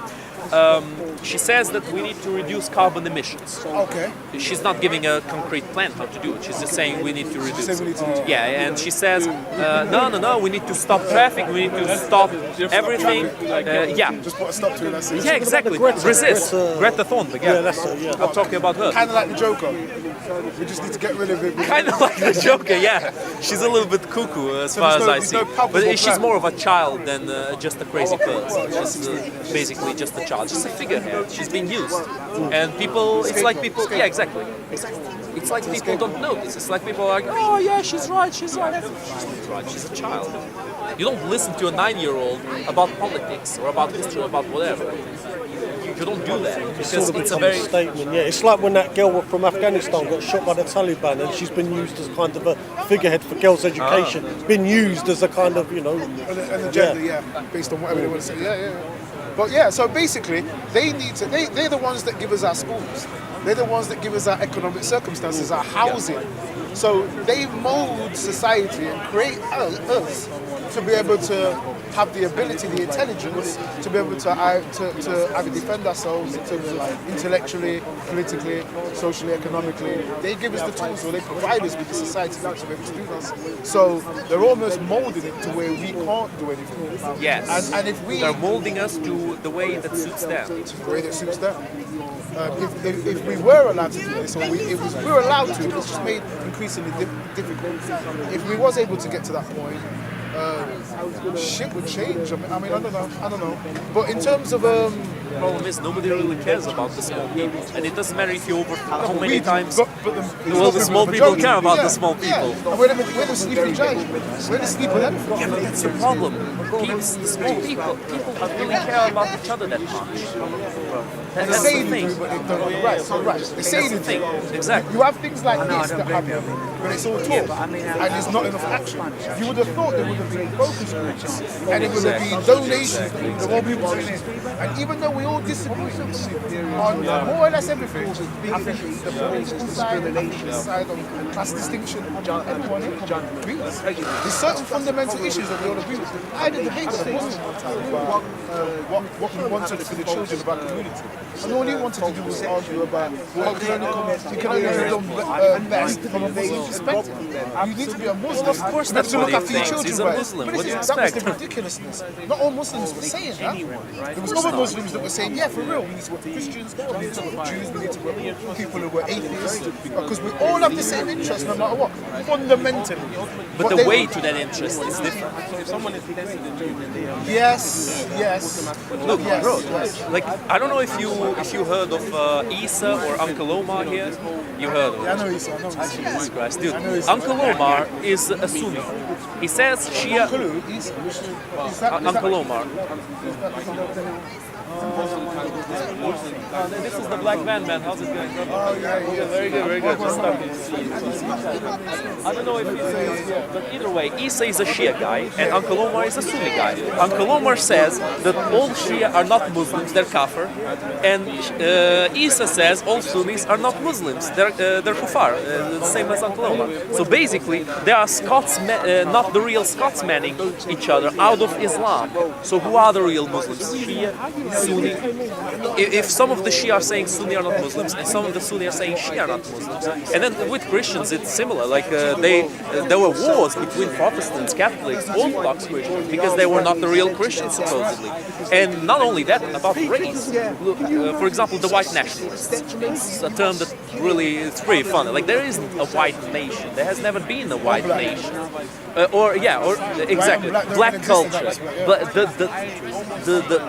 She says that we need to reduce carbon emissions. Okay. She's not giving a concrete plan how to do it. She's just saying we need to reduce. said we need to reduce. Yeah, and she says, no, we need to stop traffic. We need to stop everything. Yeah. Just put a stop to it. That's it. Yeah, exactly. Resist. Greta Thunberg. Yeah, I'm talking about her. Kind of like the Joker. We just need to get rid of it. Kind of like the Joker, yeah. She's a little bit cuckoo as far as I there's see. no palpable But she's plan. more of a child than just a crazy person. She's basically just a child. She's a figurehead. She's being used. And people, it's like people, yeah, exactly. It's like people don't notice. It's like people are like, oh yeah, she's right. She's not right. She's a child. You don't listen to a 9-year-old about politics or about history or about whatever. You don't do that because it's a very statement. Yeah, it's like when that girl from Afghanistan got shot by the Taliban, and she's been used as kind of a figurehead for girls' education. Been used as a kind of, And the gender, yeah, based on whatever they want to say. Yeah. But yeah, so basically, they're the ones that give us our schools. They're the ones that give us our economic circumstances, our housing. So they mold society and create us to be able to have the ability, the intelligence to be able to either defend ourselves intellectually, politically, socially, economically. They give us the tools, or they provide us with the society to be able to do this. So they're almost molding it to where we can't do anything. yes. And if we They're molding us to the way that suits them. the way that suits them. If we were allowed to do this, or we were allowed to, it's just made increasingly difficult. If we was able to get to that point, shit would change. I mean, I don't know. But in terms of the problem is nobody really cares about the small people, and it doesn't matter if you over how many We do, times. but Well, the small people care about the small Yeah. people. And we're the sleeping giant. We're the sleeping elephant. Yeah, but that's the problem. The small people don't really care about each other that much. They That's say the they thing. do, but they don't. Right. They say That's the they thing. do. Exactly. You have things like this that happen when it's all talk and there's not enough action. You would have thought there would have been focus groups and it would have been donations to all people in it. And even though we all disagree on more or less everything, I think the political side, I think the side of class distinction, everyone agrees. There's certain fundamental issues that we all agree with. I had a debate with a Muslim one time about what we wanted for the children of our community. And all he wanted to do was argue about what you can only do best from a Muslim perspective. You need to be a Muslim. Of course to that's look what he after your thinks. children He's a right. Muslim. But What do you that was the expect? ridiculousness. Not all Muslims were saying that. There was other Muslims that were saying, yeah, for real, we need to work with Christians, we need to work with Jews, we need to work with people who were atheists, because we all have the same interest no matter what, fundamentally. But the way to that interest is different. Yes. Look, Yes, bro, yes. like I don't know if you heard of Isa or Uncle Omar here. You heard of I him. know Isa, I know Isa. Jesus Christ, dude. I know Isa. Uncle Omar is a Sunni. He says Shia. Uncle Lou, is that Uncle Omar. This is the black van, man. How's it going? Oh, yeah. Very good, very good. Just starting to see you. I don't know if it's, but either way, Isa is a Shia guy and Uncle Omar is a Sunni guy. Uncle Omar says that all Shia are not Muslims, they're kafir, and Isa says all Sunnis are not Muslims, they're kuffar, the same as Uncle Omar. So basically, they are not the real Scots manning each other out of Islam. So who are the real Muslims? Shia, Sunni. If some of the Shia are saying Sunni are not Muslims, and some of the Sunni are saying Shia are not Muslims, and then with Christians it's similar. Like there were wars between Protestants, Catholics, Orthodox Christians because they were not the real Christians supposedly. And not only that, about race. Look, for example, the white nationalists. It's a term that really it's pretty funny. Like there isn't a white nation. There has never been a white nation. Or exactly, black culture. But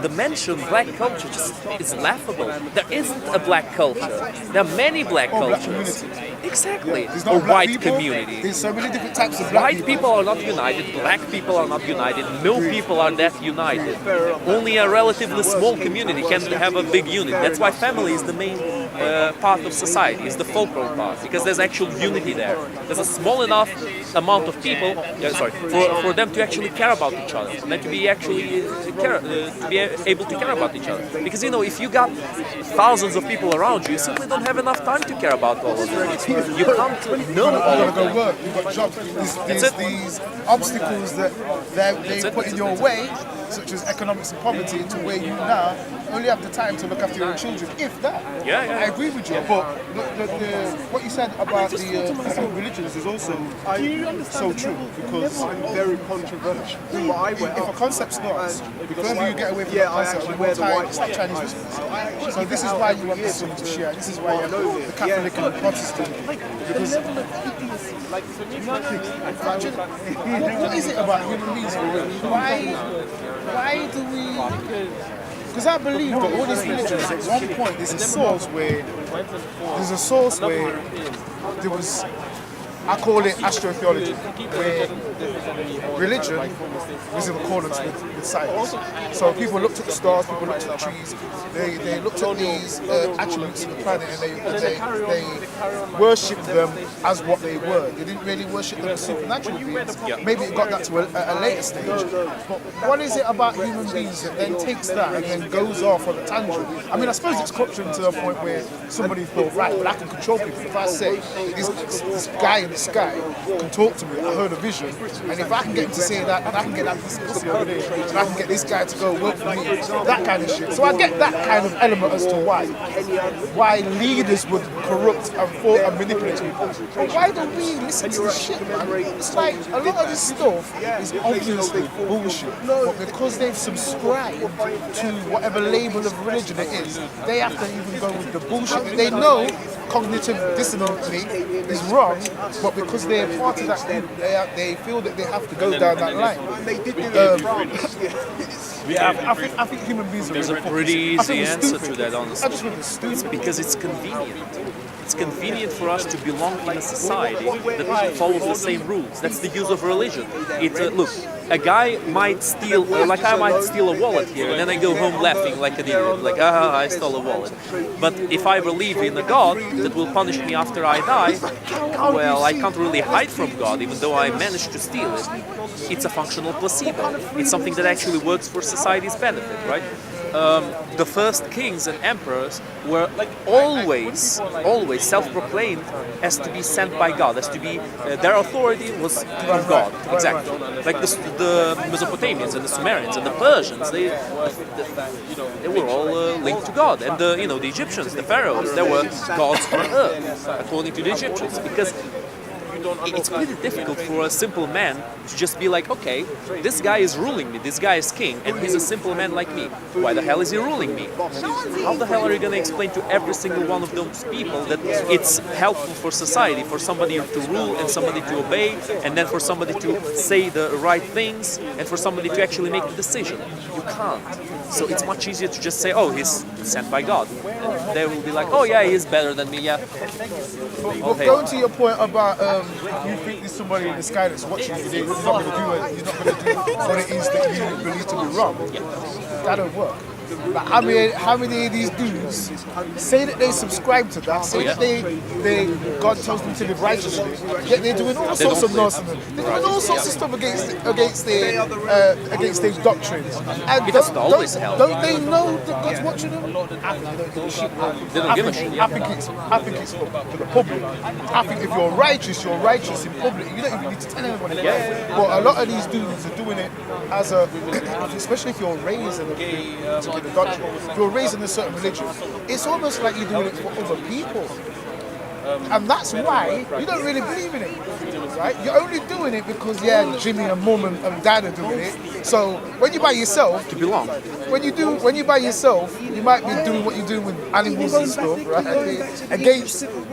the mention black culture just is laughable. There isn't a black culture. There are many black cultures. Exactly. There's Or not black white people. community. There's so many different types of black White people are not united, black people are not united, no people are that united. Only a relatively small community can have a big unit. That's why family is the main part of society, is the fulcral part, because there's actual unity there. There's a small enough amount of people, for them to actually care about each other, for them to be actually to be able to care about each other. Because if you got thousands of people around you, you simply don't have enough time to care about all of them. You can't know all You of gotta them. go work. You've got jobs. That's it. These obstacles that they put in your way, such as economics and poverty, to where you now only have the time to look after your own children, if that. Yeah. I agree with you, but what you said about the different religions is also so true, because Very controversial. if a concept starts, the further you get away from the concept, the more time it's like Chinese whispers. So this is why you have the Sunni to Shia, this is why you have the Catholic and the Protestant. Because what is it about human beings? Why do we? Because I believe that all these religions, at one point, there's a source where there was, I call it astrotheology, where religion was in accordance with science. So people looked at the stars, people looked at the trees, they looked at these attributes of the planet, and they worshipped them as what they were. They didn't really worship them as supernatural beings. Maybe it got that to a later stage. But what is it about human beings that then takes that and then goes off on a tangent? I mean, I suppose it's corruption to the point where somebody thought, right, but I can control people. If I say this guy in the sky can talk to me, I heard a vision, and if I can get him to say that, and I can get that pussy over there, and I can get this guy to go work for me, that kind of shit. So I get that kind of element as to why leaders would corrupt and manipulate people. But why don't we listen to this shit, man? It's like a lot of this stuff is obviously bullshit, but because they've subscribed to whatever label of religion it is, they have to even go with the bullshit that they know cognitive dissonantly is wrong, but because they're part of that group, they feel that they have to go down that line. I think human beings are There's a very pretty hypocrites. I easy think we're answer stupid. to that, honestly. I just think it's stupid. Because it's convenient. It's convenient for us to belong in a society that follows the same rules. That's the use of religion. Look, a guy might steal, like I might steal a wallet here, and then I go home laughing like an idiot, like, I stole a wallet. But if I believe in a God that will punish me after I die, well, I can't really hide from God, even though I managed to steal it. It's a functional placebo. It's something that actually works for society's benefit, right? The first kings and emperors were always self-proclaimed as to be sent by God, as to be their authority was from God. Exactly, like the Mesopotamians and the Sumerians and the Persians, they were all linked to God, and the Egyptians, the pharaohs, they were gods on earth, according to the Egyptians, because it's pretty difficult for a simple man to just be like, okay, this guy is ruling me, this guy is king, and he's a simple man like me. Why the hell is he ruling me? How the hell are you going to explain to every single one of those people that it's helpful for society, for somebody to rule and somebody to obey, and then for somebody to say the right things, and for somebody to actually make the decision? You can't. So it's much easier to just say, oh, he's sent by God. And they will be like, oh yeah, he's better than me, yeah. But going to your point about you think there's somebody in the sky that's watching you, he's not going to do it. He's not going to do what it is that you believe to be wrong. That don't work. Like, how many of these dudes say that they subscribe to that, say that they God tells them to live righteously, yet they're doing all sorts of nonsense. They're doing all sorts of stuff against their doctrines. And It doesn't always help. Don't they know that God's watching them? They don't give a shit. I think it's for the public. I think if you're righteous in public. You don't even need to tell anyone. But a lot of these dudes are doing it as a, especially if you're raised in a doctrine, if you're raised in a certain religion, it's almost like you're doing it for other people. And that's why you don't really believe in it, right? You're only doing it because, Jimmy and Mum and Dad are doing it. So when you're by yourself, To belong. when you're by yourself, you might be doing what you're doing with animals and stuff, right?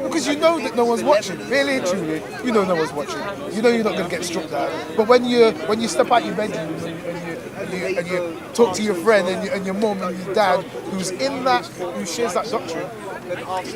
Because you know that no one's watching. Really and truly, you know no one's watching. You know you're not going to get struck down. But when you step out your bedroom and you talk to your friend and your mum and your dad who shares that doctrine,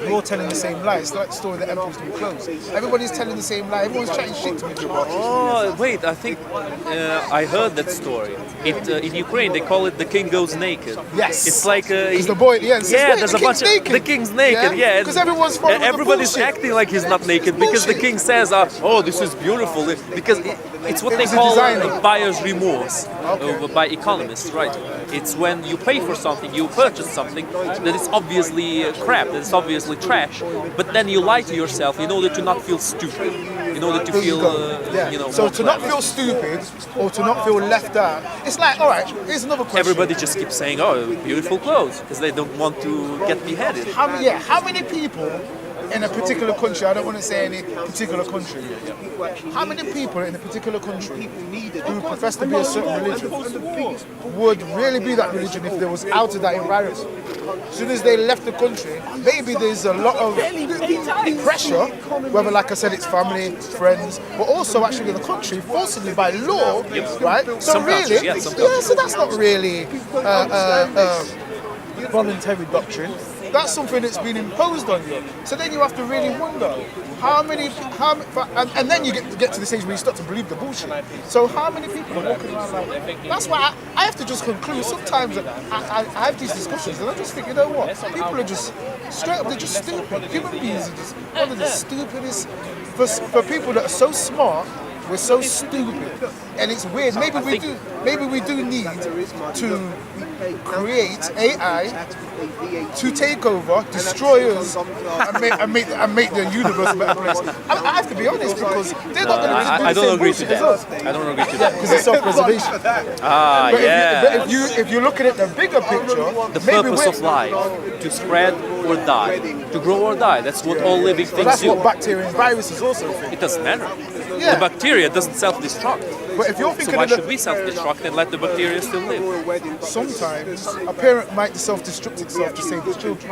you're all telling the same lie. It's like the story that Emperor's New Clothes. Everybody's telling the same lie. Everyone's chatting shit to each other. Oh, wait, I think I heard that story. In Ukraine, they call it the king goes naked. Yes. It's like... Because the boy, there's a bunch of... The king's naked, yeah. Because everyone's following the Everybody's bullshit. acting like he's not naked because the king says, oh, this is beautiful. Because it's what they was a call designer. buyer's remorse by economists, right? It's when you pay for something, you purchase something that is obviously crap, that is obviously trash, but then you lie to yourself in order to not feel stupid, in order to There you feel, go. So more to not clever. feel stupid or to not feel left out, it's like, all right, here's another question. Everybody just keeps saying, oh, beautiful clothes, because they don't want to get beheaded. How many people in a particular country, I don't want to say any particular country, how many people in a particular country who profess to be a certain religion would really be that religion if they was out of that environment? As soon as they left the country, maybe there's a lot of pressure, whether, like I said, it's family, friends, but also actually in the country, forcibly by law, right? So Some really, countries, yeah, some countries. so that's not really voluntary doctrine. That's something that's been imposed on you. So then you have to really wonder and then you get to the stage where you start to believe the bullshit. So how many people are walking around like? That's why I have to just conclude. Sometimes I have these discussions and I just think, you know what? People are just straight up. They're just stupid. Human beings are just one of the stupidest. For people that are so smart, we're so stupid, and it's weird. Maybe we do need to create AI to take over, destroy us, and make the universe a better place. I have to be honest because they're not going to do I the don't same agree to bullshit as us. that. I don't agree to that. Because it's self-preservation. But if you're looking at the bigger picture, The maybe purpose of life, to spread or die, to grow or die. That's what all living But things that's do. what bacteria and viruses also think. It doesn't matter. Yeah. The bacteria doesn't self-destruct. But if you're So thinking why of the, should we self-destruct and let the bacteria still live? sometimes a parent might self-destruct itself to save the children,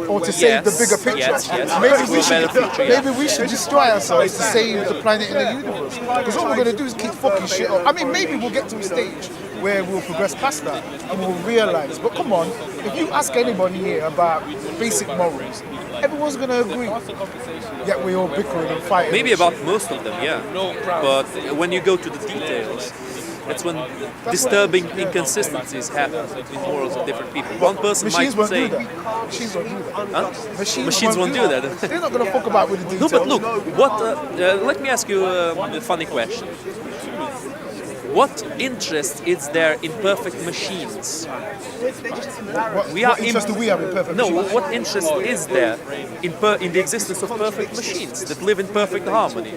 or to save the bigger picture. Yes. Maybe To we a should, better future, yeah. maybe we should destroy ourselves to save the planet and the universe. Because all we're going to do is keep fucking shit up. I mean, maybe we'll get to a stage where we'll progress past that and we'll realize. But come on, if you ask anybody here about basic morals, everyone's going to agree. Yet we all bickering and fighting. Maybe about most of them, yeah. But when you go to the details, that's when disturbing inconsistencies happen in morals of different people. One person Machines might won't say, do that. Machines won't do that. Huh? Machines won't do that. They're not going to fuck about with the No, details. but look, what? Let me ask you a funny question. What interest is there in perfect machines? What interest do we have in perfect No, machines? what interest is there in the existence of perfect machines that live in perfect harmony?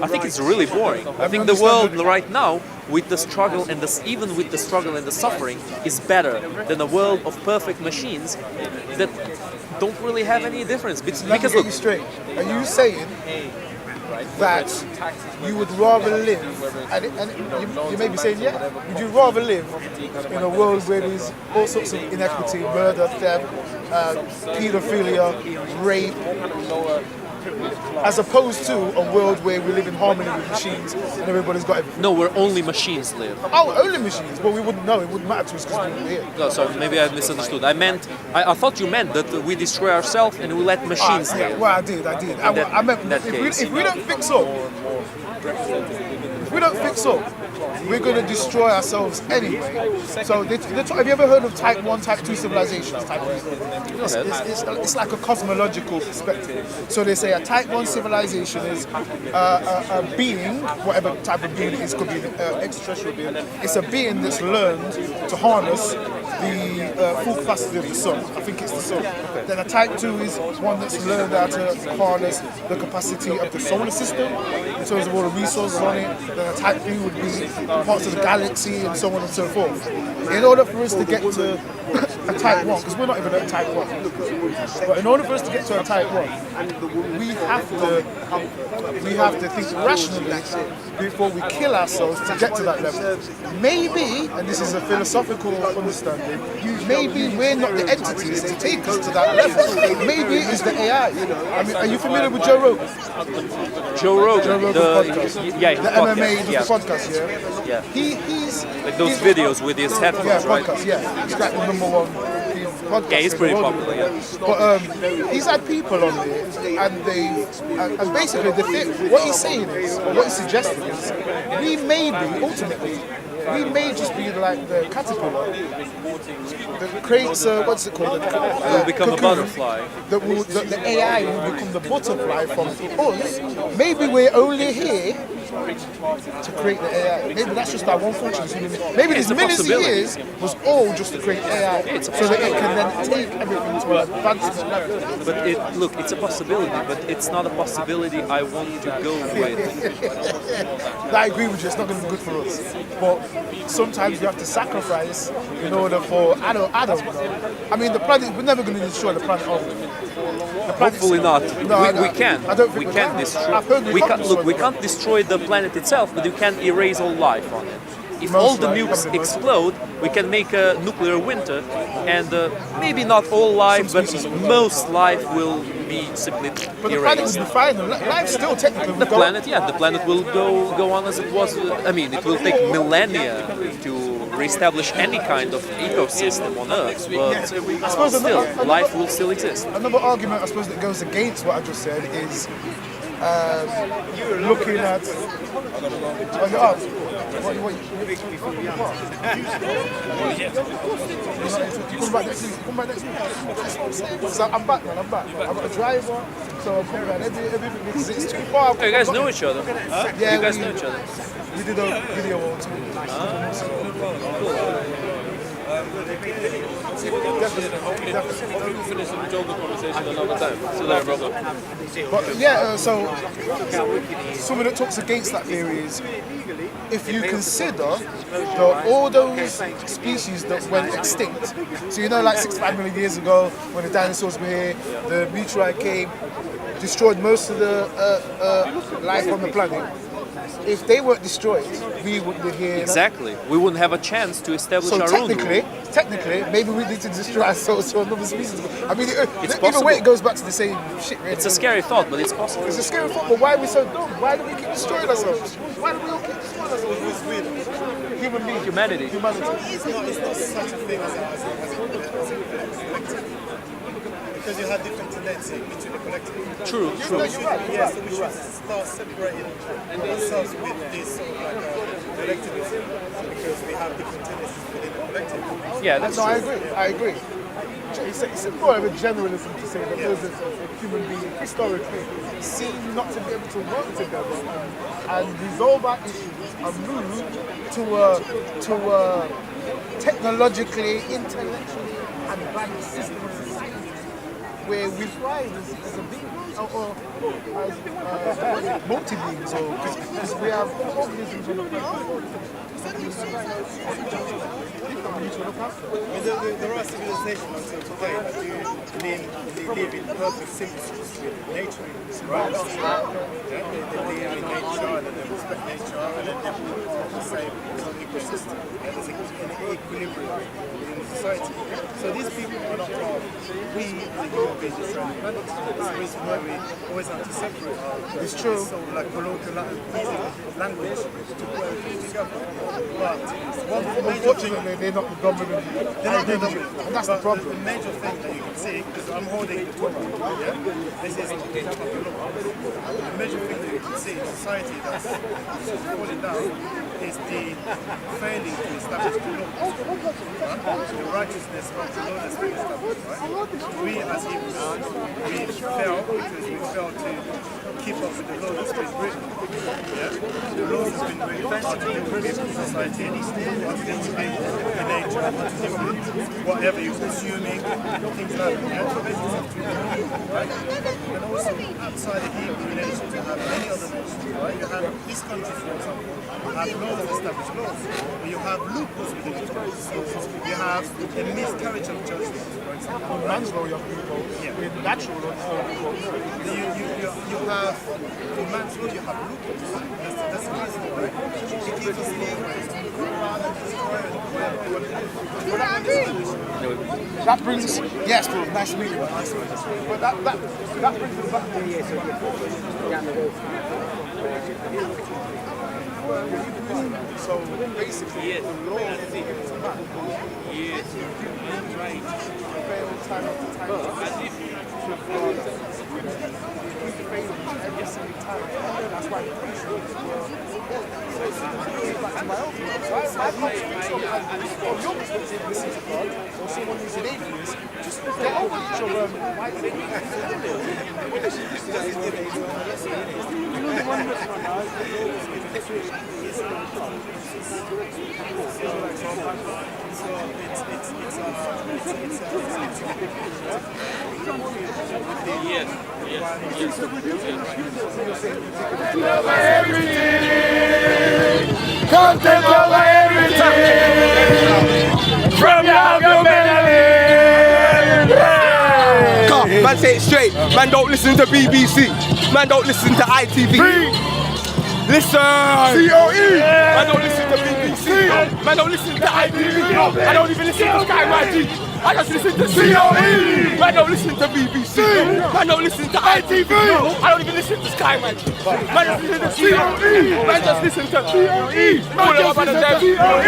I think it's really boring. I think the world right now, with the struggle and even with the struggle and the suffering, is better than a world of perfect machines that don't really have any difference. Let me Because get look, you straight. Are you saying that you would rather live, and you may be saying, yeah, would you rather live in a world where there's all sorts of inequity, murder, theft, pedophilia, rape, as opposed to a world where we live in harmony with machines and everybody's got everything? no, where only machines live. Oh, only machines? Well, we wouldn't know. It wouldn't matter to us because we wouldn't be here. No, sorry, maybe I misunderstood. I thought you meant that we destroy ourselves and we let machines Yeah, live. well, I did. I meant that if case. we don't fix up, we're going to destroy ourselves anyway. So, have you ever heard of Type 1, Type 2 civilizations? Type 3? It's like a cosmological perspective. So they say a Type 1 civilization is a being, whatever type of being it is, could be an extraterrestrial being. It's a being that's learned to harness the full capacity of the sun. I think it's the sun. Then a Type 2 is one that's learned how to harness the capacity of the solar system in terms of all the resources on it. Then a Type 3 would be parts of the galaxy and so on and so forth. In order for us to get to a Type 1, because we're not even at Type 1, but in order for us to get to a Type 1, we have to think rationally before we kill ourselves to get to that level. Maybe, and this is a philosophical understanding, maybe we're not the entities to take us to that level. Maybe it's the AI. I mean, are you familiar with Joe Rogan? Joe Rogan, Joe Rogan podcast. yeah, The his MMA podcast, yeah. podcast, yeah? Yeah. He's Like those videos with his headphones, yeah, right? podcast, yeah. He's like the number one podcast. Yeah, he's pretty in the world. popular, yeah. But he's had people on there, and basically what he's saying is, or what he's suggesting is, we may be ultimately. We may just be like the caterpillar that creates what's it called? Will become a cocoon. butterfly. The AI will become the butterfly from us. Maybe we're only here to create the AI. Maybe that's just our one function. Maybe It's this a millions of possibility. years was all just to create AI, so that it can then take everything to an advanced level. But look, it's a possibility, but it's not a possibility I want to go with. I agree with you. It's not going to be good for us. But sometimes you have to sacrifice in order for I don't know. I mean, the planet. We're never going to destroy the planet. Hopefully not. No, we can. I don't think we we can can. destroy. I've heard we can't destroy We the can't destroy the planet itself, but you can erase all life on it. If Most all the life, nukes probably most. explode, we can make a nuclear winter, and maybe not all life, but most life will be simply But the planet erased. will be fine. Life's still technically The planet, yeah, the planet will go on as it was. I mean, it will take millennia to reestablish any kind of ecosystem on Earth, but suppose still, another- life will still exist. Another argument, I suppose, that goes against what I just said is looking at. Oh, you're up. What, you come back next week. Come back next week. So I'm back, man. I'm back. I've got a driver, so I'm coming around everything because it's too far. You guys know each other. Yeah, You guys know each other. We did a video or two. Finish the Joker conversation another time. See you later, brother. But yeah, so something that talks against that theory is if you consider all those species that went extinct. So you know, like 65 million years ago, when the dinosaurs were here, the meteorite came, destroyed most of the life on the planet. if they weren't destroyed, we wouldn't be here. Exactly. We wouldn't have a chance to establish So our own rule. technically, maybe we need to destroy ourselves so another species. I mean, It's either possible. way, it goes back to the same shit. Really. It's a scary thought, but it's possible. It's a scary thought, but why are we so dumb? Why do we keep destroying ourselves? Why do we all keep destroying ourselves? Who's weird? Human beings. Humanity. It's not such a thing as a collective. Because you have different tendencies between the collective. True. So we should start separating ourselves with this sort of like collectivism because we have different tendencies within the collective. Yeah, that's No, true. I agree. It's more of a generalism to say that those human beings historically seem not to be able to work together and resolve our issues and move to a technologically, intellectually advanced system of society where we thrive as a being or as multi-beings or because we have organisms on the planet. There are civilizations until today that do live in perfect symbiosis with nature, right? They live in nature and they respect nature and then they all the same ecosystem. There's an equilibrium in society. So these people are not wrong. We, as human beings, are surrounded by planets. That's the reason why we always have to separate our It's true. sort of like colloquial language to put everything together. But one major thing, Unfortunately, they're not the dominant. they're not the dominant. And that's the But problem. The major thing that you can see, because I'm holding the top, yeah? This is the major thing that you can see in society that's falling down is the failing to establish the law. Right? The righteousness of the law that's been established. Right? We as Hebrews, we fail because we fail to keep up with the law that's been written. Yeah? The law that's been written are to do with society, are to do with nature, are to do with whatever you're consuming, things like that. Yeah? So basically something right? And also outside the Hebrew nation, you have many other nations, right? You have this country, for example, have laws, established laws, but you have loopholes within each country. So you have a miscarriage of justice, for example. Man's law, young people. Yeah. With natural law, You have in man's law, you have loopholes. That's the reason why it gives us leeway rather than destroying whatever. that brings us. Yes, bro. Nice to meet you. But that brings us back So basically, the law is given to man. Fail time after time. Every single time. That's why the country back to my own. My country, or your perspective, listen to God, or someone who's an atheist, just get over each other. Content over everything. From your melody. Man, say it straight. Man, don't listen to BBC. Man, don't listen to ITV. Listen. COE. Man, don't listen to BBC. Man, don't listen to ITV. I don't even listen to Sky YG. I just listen to COE. Man, don't listen to BBC. Man, don't listen to ITV. I don't even listen to Sky YG. Man, just listen to COE. Man, just listen to COE. Man, just listen to COE.